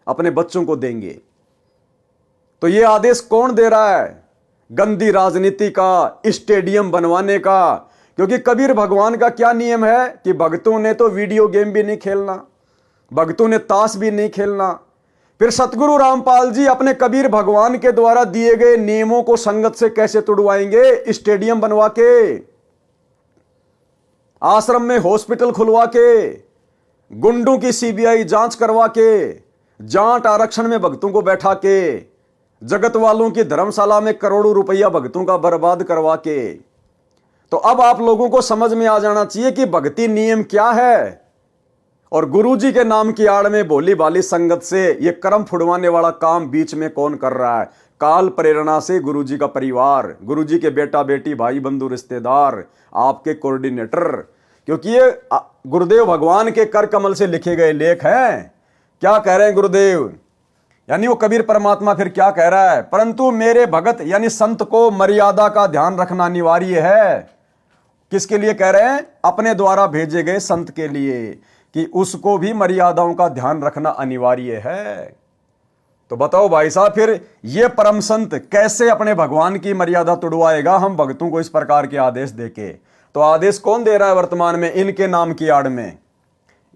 अपने बच्चों को देंगे। तो ये आदेश कौन दे रहा है? गंदी राजनीति का, स्टेडियम बनवाने का। क्योंकि कबीर भगवान का क्या नियम है कि भक्तों ने तो वीडियो गेम भी नहीं खेलना, भक्तों ने ताश भी नहीं खेलना। फिर सतगुरु रामपाल जी अपने कबीर भगवान के द्वारा दिए गए नियमों को संगत से कैसे तुड़वाएंगे? स्टेडियम बनवा के, आश्रम में हॉस्पिटल खुलवा के, गुंडों की सीबीआई जांच करवा के, जाट आरक्षण में भक्तों को बैठा के, जगत वालों की धर्मशाला में करोड़ों रुपया भक्तों का बर्बाद करवा के। तो अब आप लोगों को समझ में आ जाना चाहिए कि भक्ति नियम क्या है, और गुरुजी के नाम की आड़ में भोली भाली संगत से ये कर्म फुड़वाने वाला काम बीच में कौन कर रहा है? काल प्रेरणा से गुरुजी का परिवार, गुरुजी के बेटा बेटी, भाई बंधु रिश्तेदार, आपके कोऑर्डिनेटर। क्योंकि ये गुरुदेव भगवान के कर कमल से लिखे गए लेख हैं। क्या कह रहे हैं गुरुदेव? यानी वो कबीर परमात्मा फिर क्या कह रहा है? परंतु मेरे भगत यानी संत को मर्यादा का ध्यान रखना अनिवार्य है। किसके लिए कह रहे हैं? अपने द्वारा भेजे गए संत के लिए, कि उसको भी मर्यादाओं का ध्यान रखना अनिवार्य है। तो बताओ भाई साहब, फिर ये परम संत कैसे अपने भगवान की मर्यादा तुड़वाएगा हम भक्तों को इस प्रकार के आदेश देके? तो आदेश कौन दे रहा है वर्तमान में इनके नाम की आड़ में?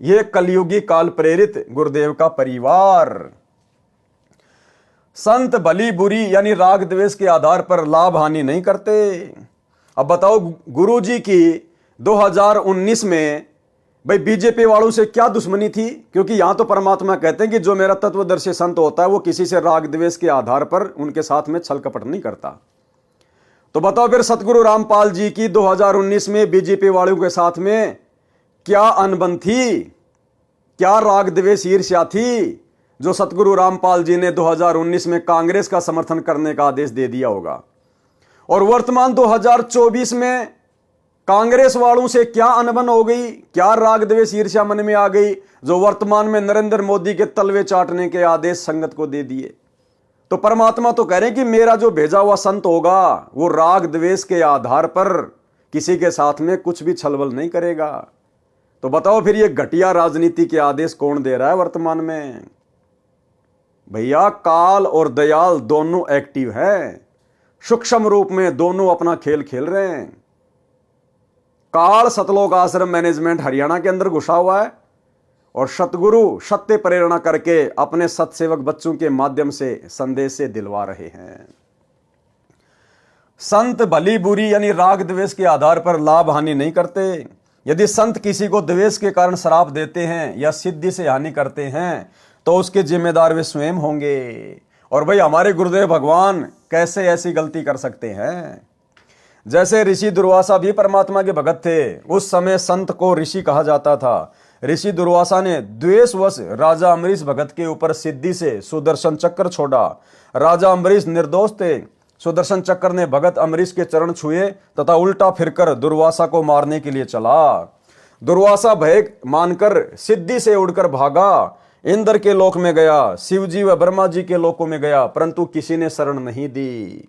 ये कलयुगी काल प्रेरित गुरुदेव का परिवार। संत भली बुरी यानी राग द्वेष के आधार पर लाभ हानि नहीं करते। अब बताओ, गुरुजी की 2019 में भाई बीजेपी वालों से क्या दुश्मनी थी? क्योंकि यहां तो परमात्मा कहते हैं कि जो मेरा तत्वदर्शी संत होता है वो किसी से राग द्वेष के आधार पर उनके साथ में छल कपट नहीं करता। तो बताओ फिर सतगुरु रामपाल जी की 2019 में बीजेपी वालों के साथ में क्या अनबन थी, क्या राग द्वेष ईर्ष्या थी, जो सतगुरु रामपाल जी ने 2019 में कांग्रेस का समर्थन करने का आदेश दे दिया होगा? और वर्तमान 2024 में कांग्रेस वालों से क्या अनबन हो गई, क्या राग द्वेष ईर्ष्या मन में आ गई, जो वर्तमान में नरेंद्र मोदी के तलवे चाटने के आदेश संगत को दे दिए? तो परमात्मा तो कह रहे हैं कि मेरा जो भेजा हुआ संत होगा वो राग द्वेष के आधार पर किसी के साथ में कुछ भी छलबल नहीं करेगा। तो बताओ फिर ये घटिया राजनीति के आदेश कौन दे रहा है वर्तमान में? भैया, काल और दयाल दोनों एक्टिव हैं, सूक्ष्म रूप में दोनों अपना खेल खेल रहे हैं। काल सतलोक आश्रम मैनेजमेंट हरियाणा के अंदर घुसा हुआ है, और सतगुरु सत्य प्रेरणा करके अपने सतसेवक बच्चों के माध्यम से संदेश से दिलवा रहे हैं। संत भली बुरी यानी राग द्वेष के आधार पर लाभ हानि नहीं करते। यदि संत किसी को द्वेष के कारण श्राप देते हैं या सिद्धि से हानि करते हैं तो उसके जिम्मेदार वे स्वयं होंगे। और भाई, हमारे गुरुदेव भगवान कैसे ऐसी गलती कर सकते हैं? जैसे ऋषि दुर्वासा भी परमात्मा के भगत थे, उस समय संत को ऋषि कहा जाता था। ऋषि दुर्वासा ने द्वेषवश राजा अम्बरीश भगत के ऊपर सिद्धि से सुदर्शन चक्र छोड़ा। राजा अम्बरीश निर्दोष थे। सुदर्शन चक्र ने भगत अम्बरीश के चरण छुए तथा उल्टा फिरकर दुर्वासा को मारने के लिए चला। दुर्वासा भय मानकर सिद्धि से उड़कर भागा, इंद्र के लोक में गया, शिवजी व ब्रह्मा जी के लोकों में गया, परंतु किसी ने शरण नहीं दी।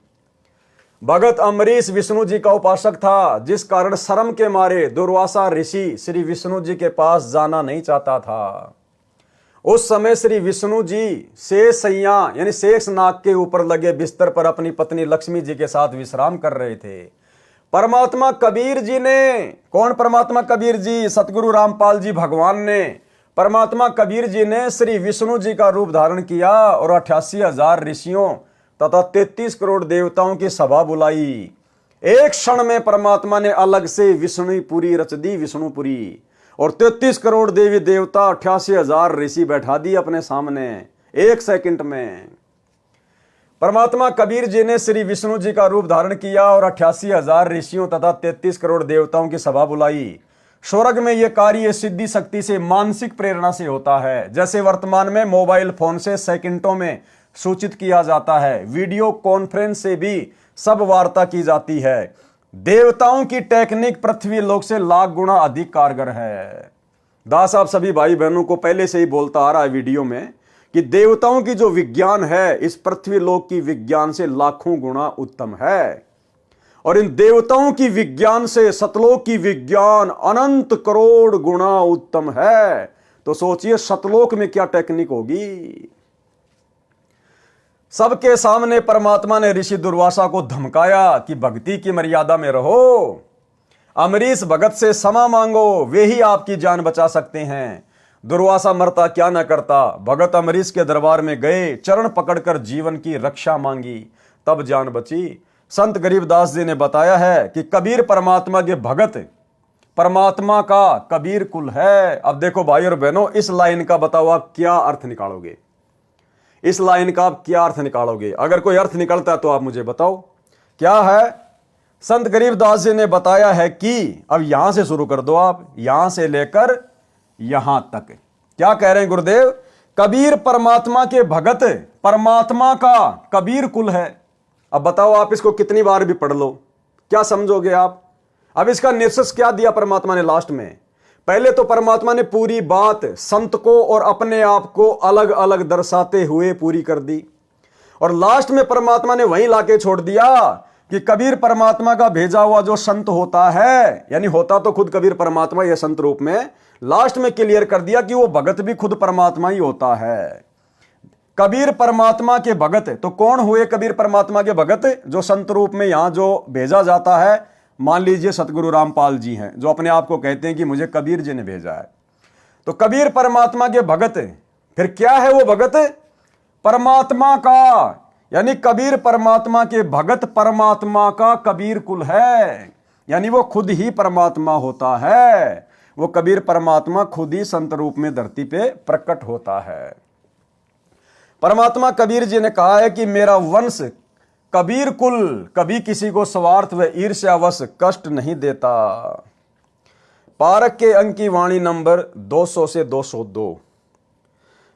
भगत अम्बरीश विष्णु जी का उपासक था, जिस कारण शर्म के मारे दुर्वासा ऋषि श्री विष्णु जी के पास जाना नहीं चाहता था। उस समय श्री विष्णु जी शेषैया यानी शेष नाग के ऊपर लगे बिस्तर पर अपनी पत्नी लक्ष्मी जी के साथ विश्राम कर रहे थे। परमात्मा कबीर जी ने, कौन परमात्मा कबीर जी? सतगुरु रामपाल जी भगवान ने, परमात्मा कबीर जी ने श्री विष्णु जी का रूप धारण किया और 88,000 ऋषियों तथा 33 करोड़ देवताओं की सभा बुलाई। एक क्षण में परमात्मा ने अलग से विष्णुपुरी रच दी, विष्णुपुरी, और 33 करोड़ देवी देवता 88,000 ऋषि बैठा दिए अपने सामने एक सेकंड में। परमात्मा कबीर जी ने श्री विष्णु जी का रूप धारण किया और 88,000 ऋषियों तथा 33 करोड़ देवताओं की सभा बुलाई। स्वर्ग में यह कार्य सिद्धि शक्ति से, मानसिक प्रेरणा से होता है। जैसे वर्तमान में मोबाइल फोन से सेकंडों में सूचित किया जाता है, वीडियो कॉन्फ्रेंस से भी सब वार्ता की जाती है। देवताओं की टेक्निक पृथ्वी लोक से लाख गुना अधिक कारगर है। दास आप सभी भाई बहनों को पहले से ही बोलता आ रहा है वीडियो में कि देवताओं की जो विज्ञान है इस पृथ्वी लोक की विज्ञान से लाखों गुना उत्तम है। और इन देवताओं की विज्ञान से सतलोक की विज्ञान अनंत करोड़ गुना उत्तम है। तो सोचिए सतलोक में क्या टेक्निक होगी। सबके सामने परमात्मा ने ऋषि दुर्वासा को धमकाया कि भक्ति की मर्यादा में रहो, अमरीश भगत से क्षमा मांगो, वे ही आपकी जान बचा सकते हैं। दुर्वासा मरता क्या न करता, भगत अमरीश के दरबार में गए, चरण पकड़कर जीवन की रक्षा मांगी, तब जान बची। संत गरीबदास जी ने बताया है कि कबीर परमात्मा के भगत परमात्मा का कबीर कुल है। अब देखो भाई और बहनों, इस लाइन का बताओ आप क्या अर्थ निकालोगे, इस लाइन का आप क्या अर्थ निकालोगे? अगर कोई अर्थ निकलता है तो आप मुझे बताओ क्या है। संत गरीबदास जी ने बताया है कि, अब यहां से शुरू कर दो आप, यहां से लेकर यहां तक क्या कह रहे हैं गुरुदेव? कबीर परमात्मा के भगत परमात्मा का कबीर कुल है। अब बताओ आप इसको कितनी बार भी पढ़ लो, क्या समझोगे आप? अब इसका निष्कर्ष क्या दिया परमात्मा ने लास्ट में? पहले तो परमात्मा ने पूरी बात संत को और अपने आप को अलग अलग दर्शाते हुए पूरी कर दी, और लास्ट में परमात्मा ने वहीं लाके छोड़ दिया कि कबीर परमात्मा का भेजा हुआ जो संत होता है, यानी होता तो खुद कबीर परमात्मा यह संत रूप में, लास्ट में क्लियर कर दिया कि वो भगत भी खुद परमात्मा ही होता है। कबीर परमात्मा के भगत तो कौन हुए? कबीर परमात्मा के भगत जो संत रूप में यहां जो भेजा जाता है, मान लीजिए सतगुरु रामपाल जी हैं जो अपने आप को कहते हैं कि मुझे कबीर जी ने भेजा है। तो कबीर परमात्मा के भगत, फिर क्या है वो भगत? परमात्मा का, यानी कबीर परमात्मा के भगत परमात्मा का कबीर कुल है, यानी वो खुद ही परमात्मा होता है। वो कबीर परमात्मा खुद ही संत रूप में धरती पे प्रकट होता है। परमात्मा कबीर जी ने कहा है कि मेरा वंश कबीर कुल कभी किसी को स्वार्थ व ईर्ष्यावश कष्ट नहीं देता। पारक के अंक की वाणी नंबर 200 से 202।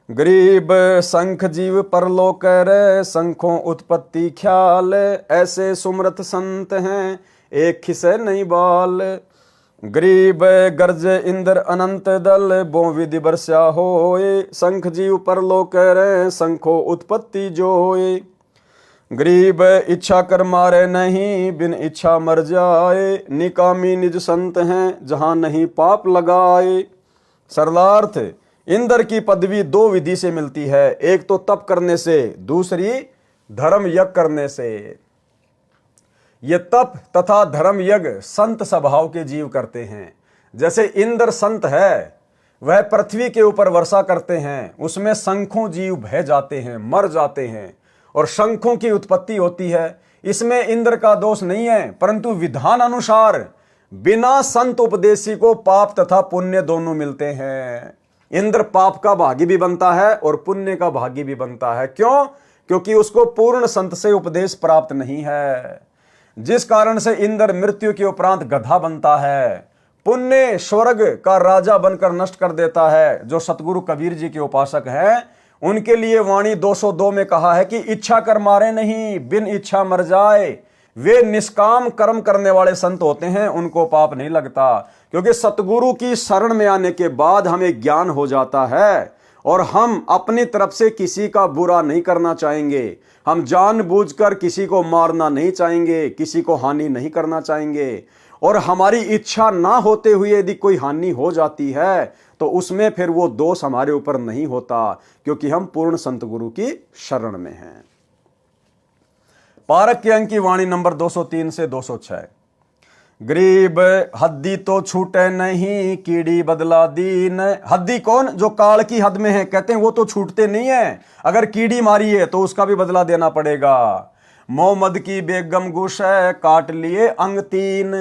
गरीब संख जीव परलोक रे, संखों उत्पत्ति ख्याल, ऐसे सुमरत संत हैं एक खिसे नहीं बाल। गरीब गर्ज इंद्र अनंत दल, बो विधि बरस्या होए, संख जीव परलोक रे, संखों उत्पत्ति जोए। गरीब इच्छा कर मारे नहीं, बिन इच्छा मर जाए, निकामी निज संत हैं जहां नहीं पाप लगाए। सरलार्थ, इंद्र की पदवी दो विधि से मिलती है, एक तो तप करने से, दूसरी धर्म यज्ञ करने से। ये तप तथा धर्म यज्ञ संत स्वभाव के जीव करते हैं। जैसे इंद्र संत है, वह पृथ्वी के ऊपर वर्षा करते हैं, उसमें शंखों जीव बह जाते हैं, मर जाते हैं और शंखों की उत्पत्ति होती है। इसमें इंद्र का दोष नहीं है, परंतु विधान अनुसार बिना संत उपदेशी को पाप तथा पुण्य दोनों मिलते हैं। इंद्र पाप का भागी भी बनता है और पुण्य का भागी भी बनता है। क्यों? क्योंकि उसको पूर्ण संत से उपदेश प्राप्त नहीं है, जिस कारण से इंद्र मृत्यु के उपरांत गधा बनता है। पुण्य स्वर्ग का राजा बनकर नष्ट कर देता है। जो सतगुरु कबीर जी के उपासक हैं, उनके लिए वाणी 202 में कहा है कि इच्छा कर मारे नहीं, बिन इच्छा मर जाए। वे निष्काम कर्म करने वाले संत होते हैं, उनको पाप नहीं लगता, क्योंकि सतगुरु की शरण में आने के बाद हमें ज्ञान हो जाता है और हम अपनी तरफ से किसी का बुरा नहीं करना चाहेंगे। हम जानबूझकर किसी को मारना नहीं चाहेंगे, किसी को हानि नहीं करना चाहेंगे, और हमारी इच्छा ना होते हुए यदि कोई हानि हो जाती है तो उसमें फिर वो दोष हमारे ऊपर नहीं होता, क्योंकि हम पूर्ण संत गुरु की शरण में हैं। पारक के अंक की वाणी नंबर 203 से 206। गरीब हद्दी तो छूटे नहीं, कीड़ी बदला दीन। हद्दी कौन? जो काल की हद में है, कहते हैं वो तो छूटते नहीं है, अगर कीड़ी मारी है तो उसका भी बदला देना पड़ेगा। मोहम्मद की बेगम गुश है, काट लिए अंग तीन।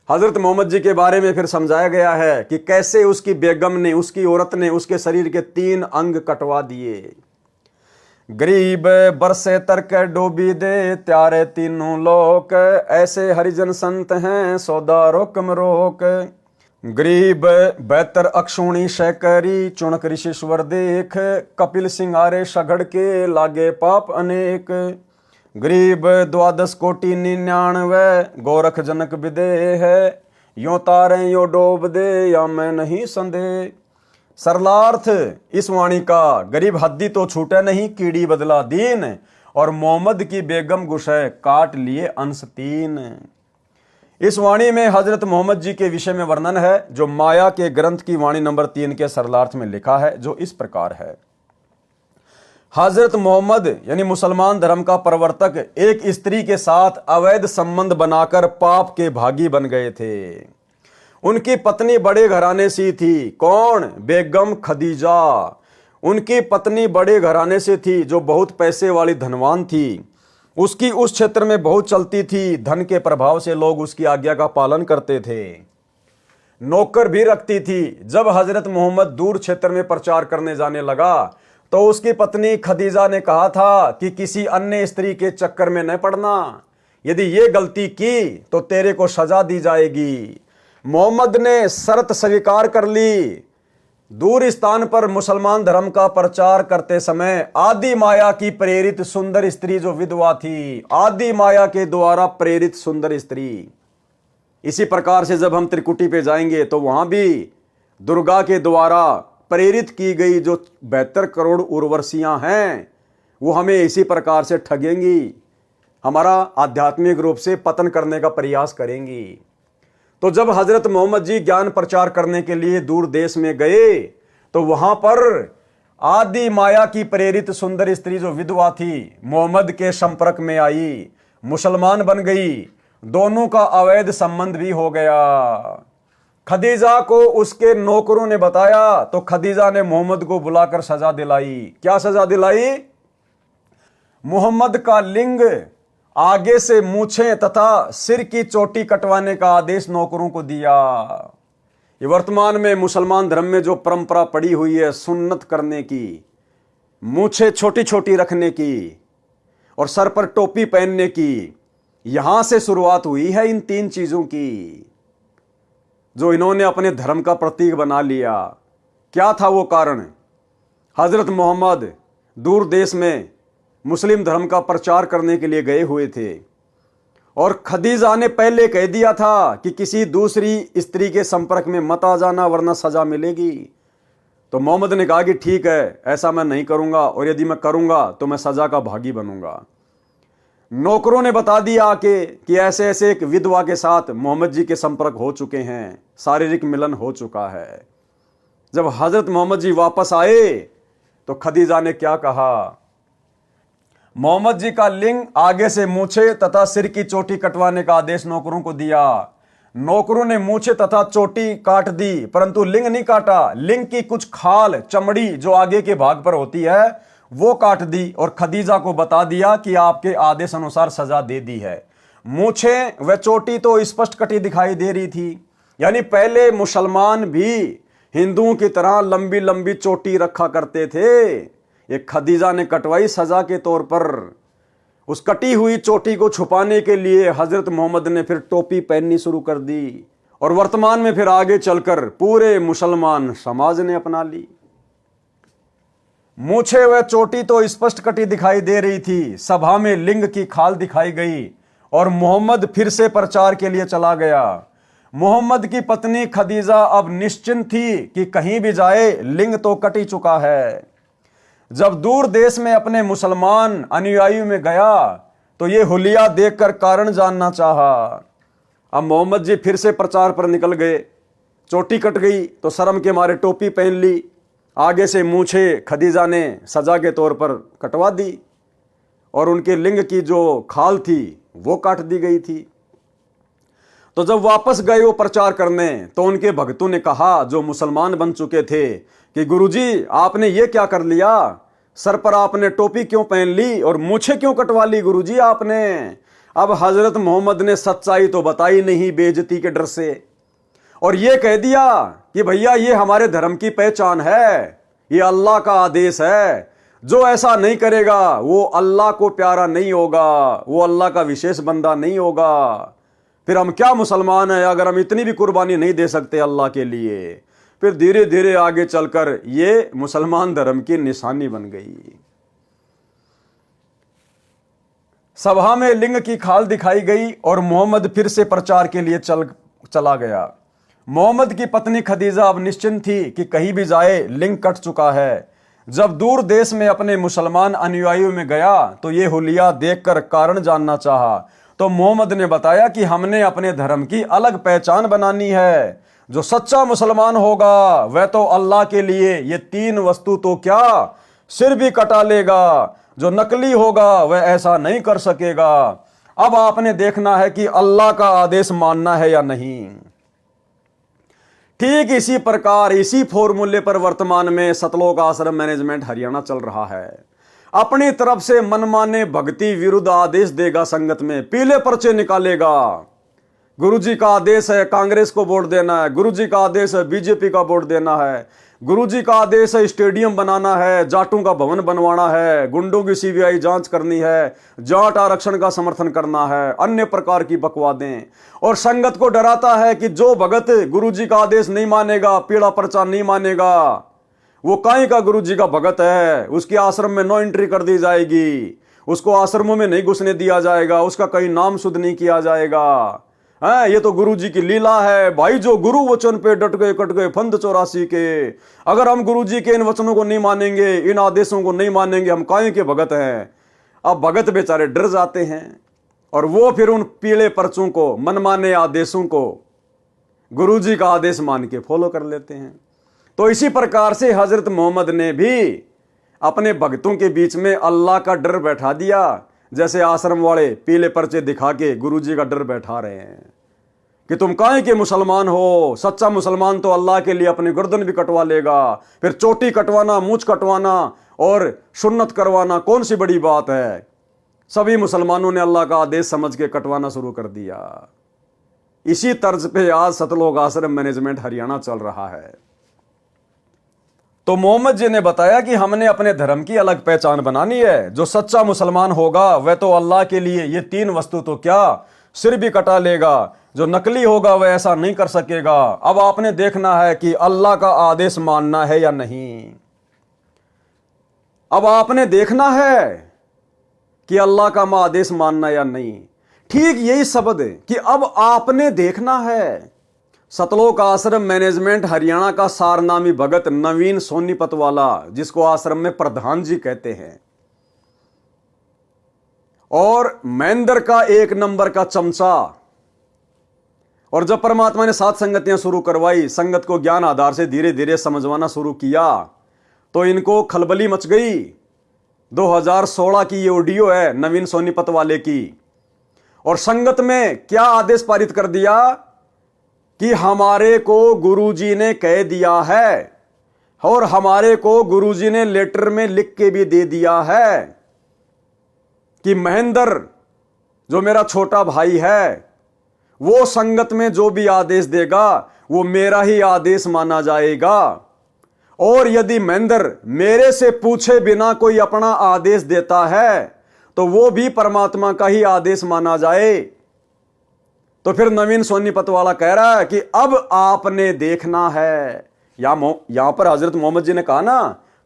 हजरत मोहम्मद जी के बारे में फिर समझाया गया है कि कैसे उसकी बेगम ने, उसकी औरत ने उसके शरीर के 3 अंग कटवा दिए। गरीब बरसे तरक डोबी दे, त्यारे तीनों लोक, ऐसे हरिजन संत हैं सौदा रोकम रोक। गरीब बेहतर अक्षुणी शैकरी चुणक ऋषिश्वर देख, कपिल सिंगारे सघड़ के लागे पाप अनेक। गरीब 12,99,99 गोरख जनक विदेह है, यो तारे यो डोब दे या मैं नहीं संदेह। सरलार्थ इस वाणी का, गरीब हद्दी तो छूटे नहीं कीड़ी बदला दीन, और मोहम्मद की बेगम गुशे काट लिए अंश 3। इस वाणी में हजरत मोहम्मद जी के विषय में वर्णन है जो माया के ग्रंथ की वाणी नंबर 3 के सरलार्थ में लिखा है, जो इस प्रकार है। हजरत मोहम्मद यानी मुसलमान धर्म का प्रवर्तक एक स्त्री के साथ अवैध संबंध बनाकर पाप के भागी बन गए थे। उनकी पत्नी बड़े घराने से थी। कौन? बेगम खदीजा। उनकी पत्नी बड़े घराने से थी जो बहुत पैसे वाली धनवान थी। उसकी उस क्षेत्र में बहुत चलती थी। धन के प्रभाव से लोग उसकी आज्ञा का पालन करते थे। नौकर भी रखती थी। जब हजरत मोहम्मद दूर क्षेत्र में प्रचार करने जाने लगा तो उसकी पत्नी खदीजा ने कहा था कि किसी अन्य स्त्री के चक्कर में न पड़ना। यदि ये गलती की तो तेरे को सजा दी जाएगी। मोहम्मद ने शर्त स्वीकार कर ली। दूर स्थान पर मुसलमान धर्म का प्रचार करते समय आदि माया की प्रेरित सुंदर स्त्री जो विधवा थी, आदि माया के द्वारा प्रेरित सुंदर स्त्री। इसी प्रकार से जब हम त्रिकुटी पे जाएंगे तो वहां भी दुर्गा के द्वारा प्रेरित की गई जो 72 करोड़ उर्वशियां हैं वो हमें इसी प्रकार से ठगेंगी, हमारा आध्यात्मिक रूप से पतन करने का प्रयास करेंगी। तो जब हजरत मोहम्मद जी ज्ञान प्रचार करने के लिए दूर देश में गए तो वहां पर आदि माया की प्रेरित सुंदर स्त्री जो विधवा थी मोहम्मद के संपर्क में आई, मुसलमान बन गई। दोनों का अवैध संबंध भी हो गया। खदीजा को उसके नौकरों ने बताया तो खदीजा ने मोहम्मद को बुलाकर सजा दिलाई। क्या सजा दिलाई? मोहम्मद का लिंग, आगे से मूछें तथा सिर की चोटी कटवाने का आदेश नौकरों को दिया। ये वर्तमान में मुसलमान धर्म में जो परंपरा पड़ी हुई है सुन्नत करने की, मूछें छोटी छोटी रखने की और सर पर टोपी पहनने की, यहां से शुरुआत हुई है इन 3 चीजों की जो इन्होंने अपने धर्म का प्रतीक बना लिया। क्या था वो कारण? हजरत मोहम्मद दूर देश में मुस्लिम धर्म का प्रचार करने के लिए गए हुए थे और खदीजा ने पहले कह दिया था कि किसी दूसरी स्त्री के संपर्क में मत आ जाना वरना सजा मिलेगी। तो मोहम्मद ने कहा कि ठीक है, ऐसा मैं नहीं करूंगा और यदि मैं करूंगा तो मैं सजा का भागी बनूंगा। नौकरों ने बता दिया कि ऐसे ऐसे एक विधवा के साथ मोहम्मद जी के संपर्क हो चुके हैं, शारीरिक मिलन हो चुका है। जब हजरत मोहम्मद जी वापस आए तो खदीजा ने क्या कहा? मोहम्मद जी का लिंग, आगे से मूछे तथा सिर की चोटी कटवाने का आदेश नौकरों को दिया। नौकरों ने मूछे तथा चोटी काट दी परंतु लिंग नहीं काटा। लिंग की कुछ खाल, चमड़ी जो आगे के भाग पर होती है वो काट दी और खदीजा को बता दिया कि आपके आदेश अनुसार सजा दे दी है। मूछे व चोटी तो स्पष्ट कटी दिखाई दे रही थी, यानी पहले मुसलमान भी हिंदुओं की तरह लंबी लंबी चोटी रखा करते थे। ये खदीजा ने कटवाई सजा के तौर पर। उस कटी हुई चोटी को छुपाने के लिए हजरत मोहम्मद ने फिर टोपी पहननी शुरू कर दी और वर्तमान में फिर आगे चलकर पूरे मुसलमान समाज ने अपना ली। मूछे व चोटी तो स्पष्ट कटी दिखाई दे रही थी, सभा में लिंग की खाल दिखाई गई और मोहम्मद फिर से प्रचार के लिए चला गया। मोहम्मद की पत्नी खदीजा अब निश्चिंत थी कि कहीं भी जाए लिंग तो कट ही चुका है। जब दूर देश में अपने मुसलमान अनुयायियों में गया तो ये हुलिया देखकर कारण जानना चाहा। अब मोहम्मद जी फिर से प्रचार पर निकल गए। चोटी कट गई तो शर्म के मारे टोपी पहन ली, आगे से मूछे खदीजा ने सजा के तौर पर कटवा दी और उनके लिंग की जो खाल थी वो काट दी गई थी। तो जब वापस गए वो प्रचार करने तो उनके भक्तों ने कहा, जो मुसलमान बन चुके थे, कि गुरुजी आपने ये क्या कर लिया? सर पर आपने टोपी क्यों पहन ली और मूछें क्यों कटवा ली गुरुजी आपने? अब हजरत मोहम्मद ने सच्चाई तो बताई नहीं बेइज्जती के डर से, और ये कह दिया कि भैया ये हमारे धर्म की पहचान है, ये अल्लाह का आदेश है, जो ऐसा नहीं करेगा वो अल्लाह को प्यारा नहीं होगा, वो अल्लाह का विशेष बंदा नहीं होगा। फिर हम क्या मुसलमान हैं अगर हम इतनी भी कुर्बानी नहीं दे सकते अल्लाह के लिए। फिर धीरे धीरे आगे चलकर ये मुसलमान धर्म की निशानी बन गई। सभा में लिंग की खाल दिखाई गई और मोहम्मद फिर से प्रचार के लिए चला गया। मोहम्मद की पत्नी खदीजा अब निश्चिंत थी कि कहीं भी जाए लिंग कट चुका है। जब दूर देश में अपने मुसलमान अनुयायियों में गया तो ये हुलिया देखकर कारण जानना चाहा, तो मोहम्मद ने बताया कि हमने अपने धर्म की अलग पहचान बनानी है। जो सच्चा मुसलमान होगा वह तो अल्लाह के लिए ये 3 वस्तु तो क्या सिर भी कटा लेगा। जो नकली होगा वह ऐसा नहीं कर सकेगा। अब आपने देखना है कि अल्लाह का आदेश मानना है या नहीं। ठीक इसी प्रकार इसी फॉर्मूले पर वर्तमान में सतलोक आश्रम मैनेजमेंट हरियाणा चल रहा है। अपनी तरफ से मनमाने भक्ति विरुद्ध आदेश देगा, संगत में पीले पर्चे निकालेगा। गुरुजी का आदेश है कांग्रेस को वोट देना है, गुरुजी का आदेश है बीजेपी का वोट देना है, गुरुजी का आदेश है स्टेडियम बनाना है, जाटों का भवन बनवाना है, गुंडों की सीबीआई जांच करनी है, जाट आरक्षण का समर्थन करना है, अन्य प्रकार की बकवादें। और संगत को डराता है कि जो भगत गुरुजी का आदेश नहीं मानेगा, पीला पर्चा नहीं मानेगा, वो काई का गुरुजी का भगत है, उसके आश्रम में नो एंट्री कर दी जाएगी, उसको आश्रमों में नहीं घुसने दिया जाएगा, उसका कहीं नाम शुद्ध नहीं किया जाएगा। ये तो गुरुजी की लीला है भाई। जो गुरु वचन पे डट गए कट गए फंद 84 के। अगर हम गुरुजी के इन वचनों को नहीं मानेंगे, इन आदेशों को नहीं मानेंगे, हम काहे के भगत हैं। अब भगत बेचारे डर जाते हैं और वो फिर उन पीले पर्चों को, मनमाने आदेशों को गुरुजी का आदेश मान के फॉलो कर लेते हैं। तो इसी प्रकार से हजरत मोहम्मद ने भी अपने भक्तों के बीच में अल्लाह का डर बैठा दिया। जैसे आश्रम वाले पीले पर्चे दिखा के गुरुजी का डर बैठा रहे हैं कि तुम काहे के मुसलमान हो। सच्चा मुसलमान तो अल्लाह के लिए अपनी गर्दन भी कटवा लेगा। फिर चोटी कटवाना, मूंछ कटवाना और सुन्नत करवाना कौन सी बड़ी बात है। सभी मुसलमानों ने अल्लाह का आदेश समझ के कटवाना शुरू कर दिया। इसी तर्ज पे आज सतलोक आश्रम मैनेजमेंट हरियाणा चल रहा है। तो मोहम्मद जी ने बताया कि हमने अपने धर्म की अलग पहचान बनानी है। जो सच्चा मुसलमान होगा वह तो अल्लाह के लिए ये 3 वस्तु तो क्या सिर भी कटा लेगा। जो नकली होगा वह ऐसा नहीं कर सकेगा। अब आपने देखना है कि अल्लाह का आदेश मानना है या नहीं। अब आपने देखना है कि अल्लाह का आदेश मानना या नहीं। ठीक यही शब्द है कि अब आपने देखना है। सतलोक आश्रम मैनेजमेंट हरियाणा का सारनामी भगत नवीन सोनीपत वाला, जिसको आश्रम में प्रधान जी कहते हैं, और महेंद्र का 1 नंबर का चमचा। और जब परमात्मा ने 7 संगतियां शुरू करवाई, संगत को ज्ञान आधार से धीरे धीरे समझवाना शुरू किया, तो इनको खलबली मच गई। 2016 की ये ऑडियो है नवीन सोनीपत वाले की। और संगत में क्या आदेश पारित कर दिया कि हमारे को गुरुजी ने कह दिया है और हमारे को गुरुजी ने लेटर में लिख के भी दे दिया है कि महेंद्र जो मेरा छोटा भाई है वो संगत में जो भी आदेश देगा वो मेरा ही आदेश माना जाएगा। और यदि महेंद्र मेरे से पूछे बिना कोई अपना आदेश देता है तो वो भी परमात्मा का ही आदेश माना जाए। तो फिर नवीन सोनीपत वाला कह रहा है कि अब आपने देखना है। यहां पर हजरत मोहम्मद जी ने कहा ना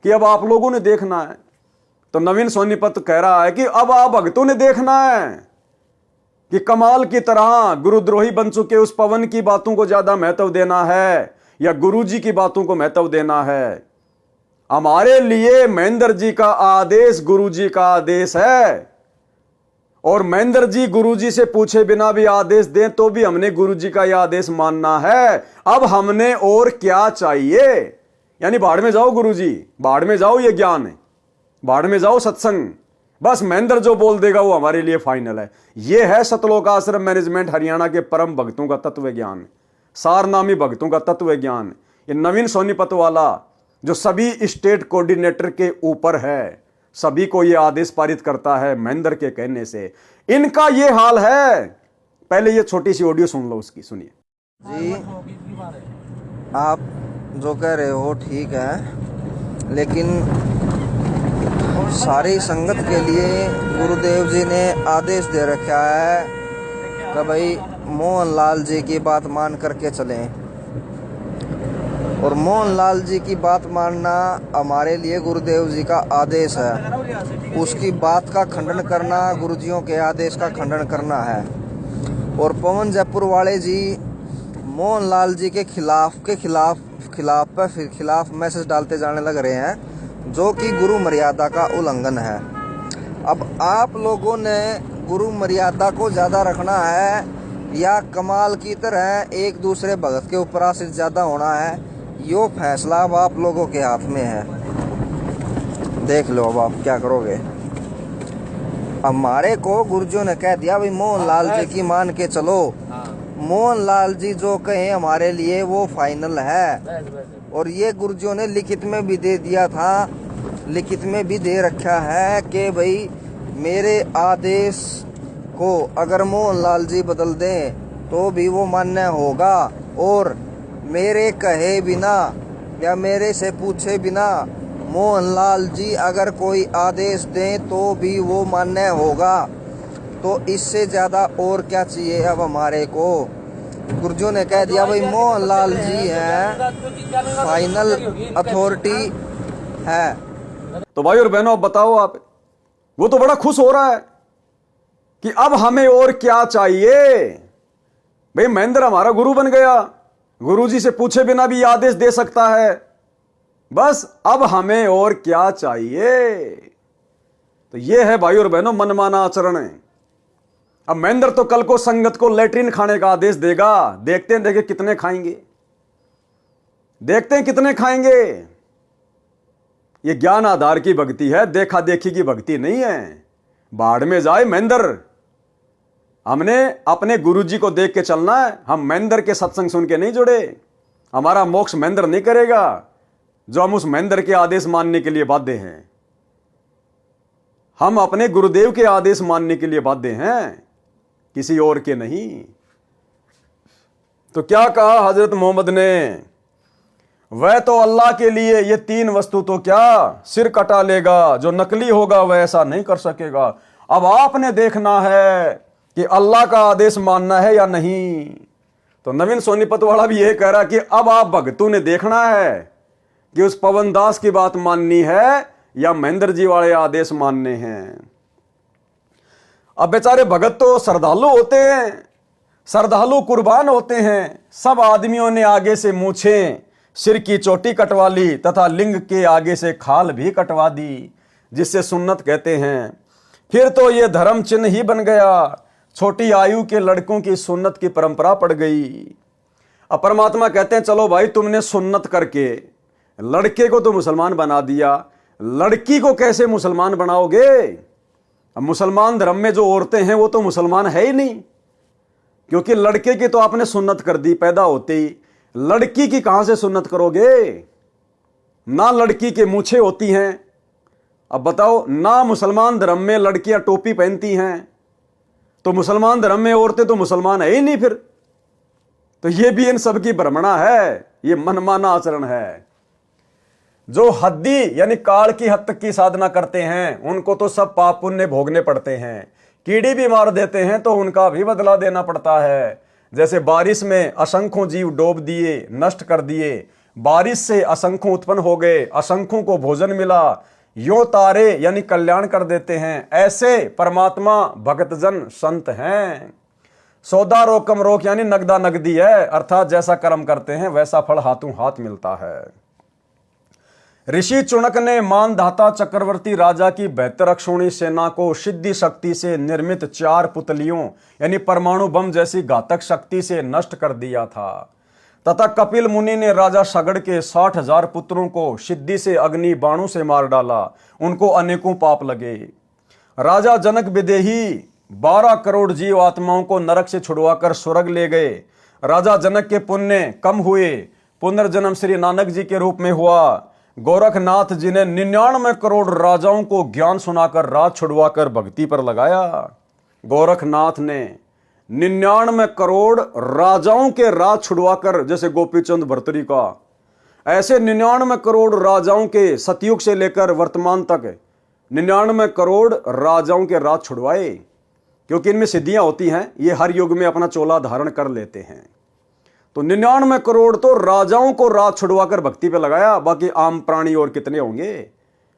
कि अब आप लोगों ने देखना है, तो नवीन सोनीपत कह रहा है कि अब आप भक्तों ने देखना है कि कमाल की तरह गुरुद्रोही बन चुके उस पवन की बातों को ज्यादा महत्व देना है या गुरुजी की बातों को महत्व देना है। हमारे लिए महेंद्र जी का आदेश गुरुजी का आदेश है, और महेंद्र जी गुरुजी से पूछे बिना भी आदेश दें तो भी हमने गुरुजी का यह आदेश मानना है। अब हमने और क्या चाहिए। यानी भाड़ में जाओ गुरुजी, भाड़ में जाओ ये ज्ञान है, भाड़ में जाओ सत्संग, बस महेंद्र जो बोल देगा वो हमारे लिए फाइनल है। यह है सतलोक आश्रम मैनेजमेंट हरियाणा के परम भक्तों का तत्व ज्ञान, सारनामी भक्तों का तत्व ज्ञान। ये नवीन सोनीपत वाला जो सभी स्टेट कोऑर्डिनेटर के ऊपर है, सभी को यह आदेश पारित करता है महेंद्र के कहने से, इनका यह हाल है। पहले ये छोटी सी ऑडियो सुन लो उसकी, सुनिए जी। आप जो कह रहे हो ठीक है, लेकिन सारी संगत के लिए गुरुदेव जी ने आदेश दे रखा है कि भाई मोहनलाल जी की बात मान करके चलें। और मोहनलाल जी की बात मानना हमारे लिए गुरुदेव जी का आदेश है। उसकी बात का खंडन करना गुरुजियों के आदेश का खंडन करना है। और पवन जयपुर वाले जी मोहनलाल जी के खिलाफ मैसेज डालते जाने लग रहे हैं, जो कि गुरु मर्यादा का उल्लंघन है। अब आप लोगों ने गुरु मर्यादा को ज़्यादा रखना है या कमाल की तरह एक दूसरे भगत के ऊपर आश्रित ज़्यादा होना है, यो फैसला अब आप लोगों के हाथ में है। देख लो अब आप क्या करोगे। हमारे को गुरुजियों ने कह दिया भाई मोहनलाल जी की मान के चलो। मोहनलाल जी जो कहें हमारे लिए वो फाइनल है। और ये गुरुजियों ने लिखित में भी दे दिया था, लिखित में भी दे रखा है कि भाई मेरे आदेश को अगर मोहनलाल जी बदल दें तो भी वो मान्य होगा। और मेरे कहे बिना या मेरे से पूछे बिना मोहनलाल जी अगर कोई आदेश दें तो भी वो मान्य होगा। तो इससे ज़्यादा और क्या चाहिए अब हमारे को। गुरुजियों ने कह दिया भाई मोहनलाल जी हैं, फाइनल अथॉरिटी है। तो भाई और बहनों अब बताओ आप, वो तो बड़ा खुश हो रहा है कि अब हमें और क्या चाहिए। भाई महेंद्र हमारा गुरु बन गया, गुरुजी से पूछे बिना भी आदेश दे सकता है, बस अब हमें और क्या चाहिए। तो यह है भाई और बहनों मनमाना आचरण है। अब महेंद्र तो कल को संगत को लेटरिन खाने का आदेश देगा, देखते हैं देखे कितने खाएंगे, देखते हैं कितने खाएंगे। यह ज्ञान आधार की भक्ति है, देखा देखी की भक्ति नहीं है। बाढ़ में जाए महेंद्र, हमने अपने गुरुजी को देख के चलना है। हम महेंद्र के सत्संग सुन के नहीं जुड़े, हमारा मोक्ष महेंद्र नहीं करेगा जो हम उस महेंद्र के आदेश मानने के लिए बाध्य हैं। हम अपने गुरुदेव के आदेश मानने के लिए बाध्य हैं, किसी और के नहीं। तो क्या कहा हजरत मोहम्मद ने, वह तो अल्लाह के लिए ये तीन वस्तु तो क्या सिर कटा लेगा, जो नकली होगा वह ऐसा नहीं कर सकेगा। अब आपने देखना है कि अल्लाह का आदेश मानना है या नहीं। तो नवीन सोनीपत वाला भी यह कह रहा कि अब आप भगतों ने देखना है कि उस पवन दास की बात माननी है या महेंद्र जी वाले आदेश मानने हैं। अब बेचारे भगत तो श्रद्धालु होते हैं, श्रद्धालु कुर्बान होते हैं। सब आदमियों ने आगे से मूछें, सिर की चोटी कटवा ली तथा लिंग के आगे से खाल भी कटवा दी, जिससे सुन्नत कहते हैं। फिर तो ये धर्म चिन्ह ही बन गया, छोटी आयु के लड़कों की सुन्नत की परंपरा पड़ गई। अब परमात्मा कहते हैं चलो भाई तुमने सुन्नत करके लड़के को तो मुसलमान बना दिया, लड़की को कैसे मुसलमान बनाओगे। अब मुसलमान धर्म में जो औरतें हैं वो तो मुसलमान है ही नहीं, क्योंकि लड़के की तो आपने सुन्नत कर दी पैदा होते ही, लड़की की कहां से सुन्नत करोगे। ना लड़की के मूछें होती हैं। अब बताओ, ना मुसलमान धर्म में लड़कियां टोपी पहनती हैं, तो मुसलमान धर्म में औरतें तो मुसलमान है ही नहीं फिर। तो ये भी इन सब की भ्रमणा है, ये मनमाना आचरण है। जो हद्दी यानी काल की हद तक की साधना करते हैं उनको तो सब पाप पुण्य भोगने पड़ते हैं। कीड़ी भी मार देते हैं तो उनका भी बदला देना पड़ता है। जैसे बारिश में असंख्यों जीव डूब दिए, नष्ट कर दिए, बारिश से असंख्यों उत्पन्न हो गए, असंख्यों को भोजन मिला, यो तारे यानी कल्याण कर देते हैं। ऐसे परमात्मा भक्तजन संत हैं। सौदा रोकम रोक यानी नगदा नगदी है, अर्थात जैसा कर्म करते हैं वैसा फल हाथों हाथ मिलता है। ऋषि चुनक ने मानधाता चक्रवर्ती राजा की बेहतर अक्षौणी सेना को सिद्धि शक्ति से निर्मित 4 पुतलियों यानी परमाणु बम जैसी घातक शक्ति से नष्ट कर दिया था, तथा कपिल मुनि ने राजा सगड़ के 60,000 पुत्रों को सिद्धि से अग्नि बाणों से मार डाला। उनको अनेकों पाप लगे। राजा जनक विदेही 12 करोड़ जीव आत्माओं को नरक से छुड़वाकर स्वर्ग ले गए। राजा जनक के पुण्य कम हुए, पुनर्जन्म श्री नानक जी के रूप में हुआ। गोरखनाथ जी ने 99 करोड़ राजाओं को ज्ञान सुनाकर राज छुड़वाकर भक्ति पर लगाया। गोरखनाथ ने 99 करोड़ राजाओं के राज छुड़वाकर, जैसे गोपीचंद भर्तरी का, ऐसे 99 करोड़ राजाओं के सतयुग से लेकर वर्तमान तक 99 करोड़ राजाओं के राज छुड़वाए। क्योंकि इनमें सिद्धियां होती हैं, ये हर युग में अपना चोला धारण कर लेते हैं। तो 99 करोड़ तो राजाओं को राज छुड़वाकर भक्ति पे लगाया, बाकी आम प्राणी और कितने होंगे।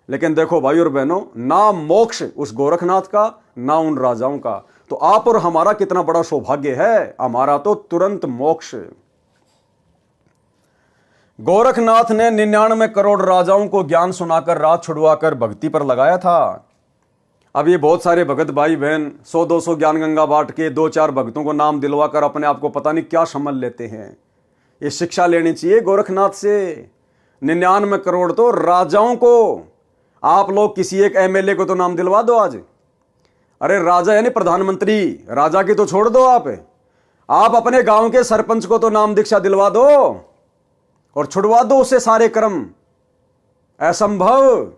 लेकिन देखो भाई और बहनों, ना मोक्ष उस गोरखनाथ का, ना उन राजाओं का। तो आप और हमारा कितना बड़ा सौभाग्य है, हमारा तो तुरंत मोक्ष। गोरखनाथ ने 99 करोड़ राजाओं को ज्ञान सुनाकर राज छुड़वाकर भक्ति पर लगाया था। अब ये बहुत सारे भगत भाई बहन 100-200 ज्ञान गंगा बांट के 2-4 भक्तों को नाम दिलवाकर अपने आप को पता नहीं क्या समझ लेते हैं। ये शिक्षा लेनी चाहिए गोरखनाथ से। 99 करोड़ तो राजाओं को, आप लोग किसी एक एमएलए को तो नाम दिलवा दो आज। अरे राजा यानी प्रधानमंत्री, राजा की तो छोड़ दो आप अपने गांव के सरपंच को तो नाम दीक्षा दिलवा दो और छुड़वा दो उससे सारे कर्म। असंभव।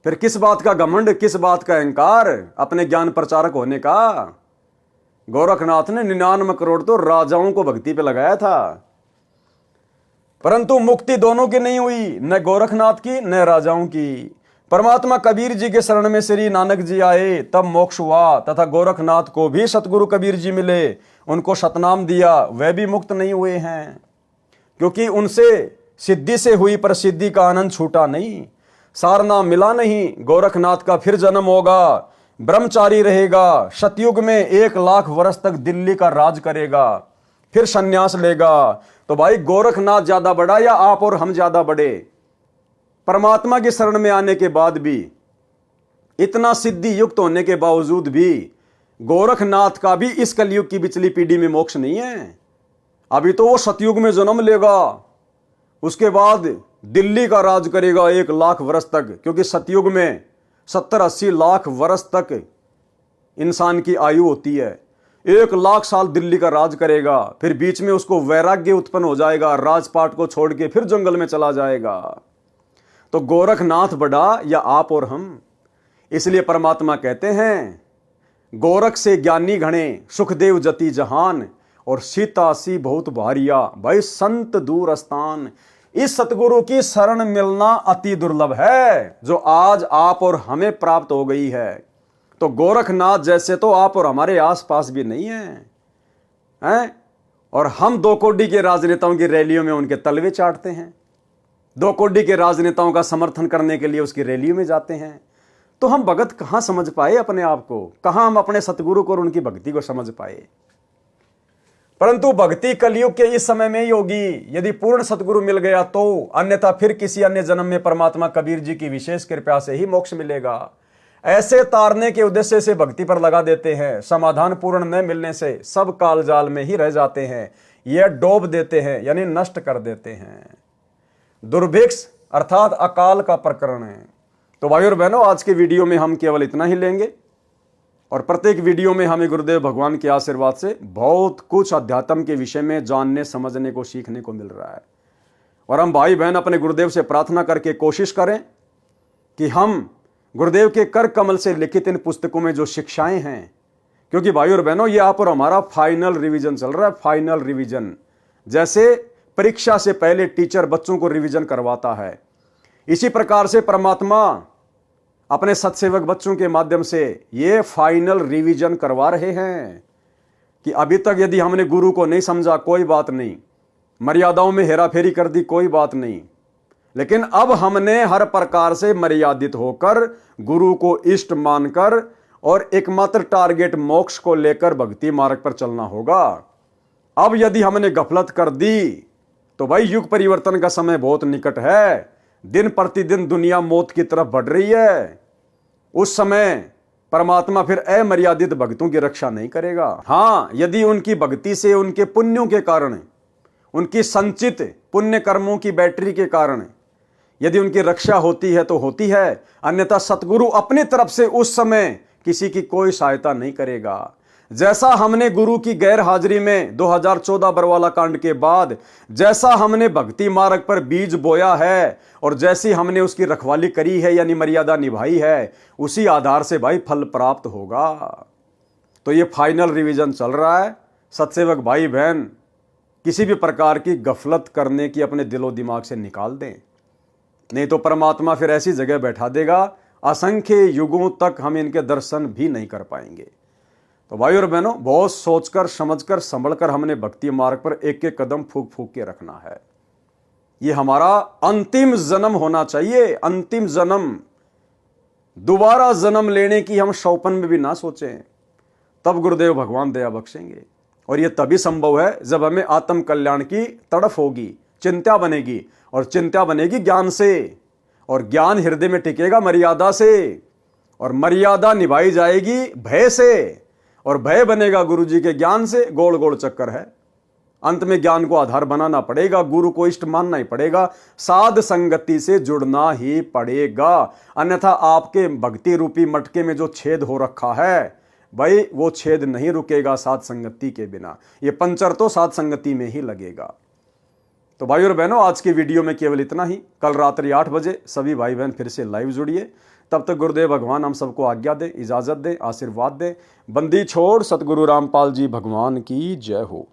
फिर किस बात का घमंड, किस बात का अहंकार अपने ज्ञान प्रचारक होने का। गोरखनाथ ने 99 करोड़ तो राजाओं को भक्ति पे लगाया था, परंतु मुक्ति दोनों की नहीं हुई, न गोरखनाथ की न राजाओं की। परमात्मा कबीर जी के शरण में श्री नानक जी आए, तब मोक्ष हुआ, तथा गोरखनाथ को भी सतगुरु कबीर जी मिले, उनको सतनाम दिया, वे भी मुक्त नहीं हुए हैं, क्योंकि उनसे सिद्धि से हुई प्रसिद्धि का आनंद छूटा नहीं। सारना मिला नहीं, गोरखनाथ का फिर जन्म होगा, ब्रह्मचारी रहेगा, सतयुग में 1 लाख वर्ष तक दिल्ली का राज करेगा, फिर सन्यास लेगा। तो भाई गोरखनाथ ज्यादा बड़ा या आप और हम ज्यादा बड़े? परमात्मा की शरण में आने के बाद भी, इतना सिद्धि युक्त होने के बावजूद भी गोरखनाथ का भी इस कलयुग की पिछली पीढ़ी में मोक्ष नहीं है। अभी तो वो सतयुग में जन्म लेगा, उसके बाद दिल्ली का राज करेगा 1 लाख वर्ष तक, क्योंकि सतयुग में 70-80 लाख वर्ष तक इंसान की आयु होती है। 1 लाख साल दिल्ली का राज करेगा, फिर बीच में उसको वैराग्य उत्पन्न हो जाएगा, राजपाट को छोड़ के फिर जंगल में चला जाएगा। तो गोरखनाथ बड़ा या आप और हम? इसलिए परमात्मा कहते हैं, गोरख से ज्ञानी घणे, सुखदेव जति जहान, और सीता सी बहुत भारिया, भाई संत दूर स्थान। इस सतगुरु की शरण मिलना अति दुर्लभ है, जो आज आप और हमें प्राप्त हो गई है। तो गोरखनाथ जैसे तो आप और हमारे आसपास भी नहीं हैं? और हम 2 कोड़ी के राजनेताओं की रैलियों में उनके तलवे चाटते हैं, 2 कोड़ी के राजनेताओं का समर्थन करने के लिए उसकी रैलियों में जाते हैं। तो हम भगत कहां समझ पाए अपने आप को? कहां हम अपने सतगुरु को और उनकी भक्ति को समझ पाए? परंतु भक्ति कलयुग के इस समय में ही होगी, यदि पूर्ण सतगुरु मिल गया तो, अन्यथा फिर किसी अन्य जन्म में परमात्मा कबीर जी की विशेष कृपा से ही मोक्ष मिलेगा। ऐसे तारने के उद्देश्य से भक्ति पर लगा देते हैं, समाधान पूर्ण न मिलने से सब काल जाल में ही रह जाते हैं, यह डोब देते हैं यानी नष्ट कर देते हैं। दुर्भिक्ष अर्थात अकाल का प्रकरण है। तो भाई और बहनों, आज के वीडियो में हम केवल इतना ही लेंगे, और प्रत्येक वीडियो में हमें गुरुदेव भगवान के आशीर्वाद से बहुत कुछ अध्यात्म के विषय में जानने समझने को सीखने को मिल रहा है। और हम भाई बहन अपने गुरुदेव से प्रार्थना करके कोशिश करें कि हम गुरुदेव के कर कमल से लिखित इन पुस्तकों में जो शिक्षाएं हैं, क्योंकि भाई और बहनों ये आप और हमारा फाइनल रिवीजन चल रहा है। फाइनल रिवीजन, जैसे परीक्षा से पहले टीचर बच्चों को रिवीजन करवाता है, इसी प्रकार से परमात्मा अपने सत्सेवक बच्चों के माध्यम से ये फाइनल रिवीजन करवा रहे हैं कि अभी तक यदि हमने गुरु को नहीं समझा कोई बात नहीं, मर्यादाओं में हेराफेरी कर दी कोई बात नहीं, लेकिन अब हमने हर प्रकार से मर्यादित होकर गुरु को इष्ट मानकर और एकमात्र टारगेट मोक्ष को लेकर भक्ति मार्ग पर चलना होगा। अब यदि हमने गफलत कर दी तो भाई युग परिवर्तन का समय बहुत निकट है, दिन प्रतिदिन दुनिया मौत की तरफ बढ़ रही है। उस समय परमात्मा फिर अमर्यादित भक्तों की रक्षा नहीं करेगा। हाँ, यदि उनकी भक्ति से, उनके पुण्यों के कारण, उनकी संचित पुण्य कर्मों की बैटरी के कारण यदि उनकी रक्षा होती है तो होती है, अन्यथा सतगुरु अपनी तरफ से उस समय किसी की कोई सहायता नहीं करेगा। जैसा हमने गुरु की गैर हाजिरी में 2014 बरवाला कांड के बाद जैसा हमने भक्ति मार्ग पर बीज बोया है और जैसी हमने उसकी रखवाली करी है यानी मर्यादा निभाई है, उसी आधार से भाई फल प्राप्त होगा। तो ये फाइनल रिवीजन चल रहा है। सत्सेवक भाई बहन किसी भी प्रकार की गफलत करने की अपने दिलो दिमाग से निकाल दें, नहीं तो परमात्मा फिर ऐसी जगह बैठा देगा असंख्य युगों तक हम इनके दर्शन भी नहीं कर पाएंगे। तो भाई और बहनों, बहुत सोचकर समझकर संभलकर हमने भक्ति मार्ग पर एक एक कदम फूक फूक के रखना है। ये हमारा अंतिम जन्म होना चाहिए, अंतिम जन्म। दोबारा जन्म लेने की हम शौपन में भी ना सोचें, तब गुरुदेव भगवान दया बख्शेंगे। और ये तभी संभव है जब हमें आत्म कल्याण की तड़फ होगी, चिंता बनेगी, और चिंता बनेगी ज्ञान से, और ज्ञान हृदय में टिकेगा मर्यादा से, और मर्यादा निभाई जाएगी भय से, और भय बनेगा गुरु जी के ज्ञान से। गोल गोल चक्कर है। अंत में ज्ञान को आधार बनाना पड़ेगा, गुरु को इष्ट मानना ही पड़ेगा, साध संगति से जुड़ना ही पड़ेगा। अन्यथा आपके भक्ति रूपी मटके में जो छेद हो रखा है भाई, वो छेद नहीं रुकेगा साध संगति के बिना। ये पंचर तो साध संगति में ही लगेगा। तो भाई और बहनों, आज की वीडियो में केवल इतना ही। कल रात्रि 8 बजे सभी भाई बहन फिर से लाइव जुड़िए। तब तक गुरुदेव भगवान हम सबको आज्ञा दे, इजाजत दे, आशीर्वाद दे। बंदी छोड़ सतगुरु रामपाल जी भगवान की जय हो।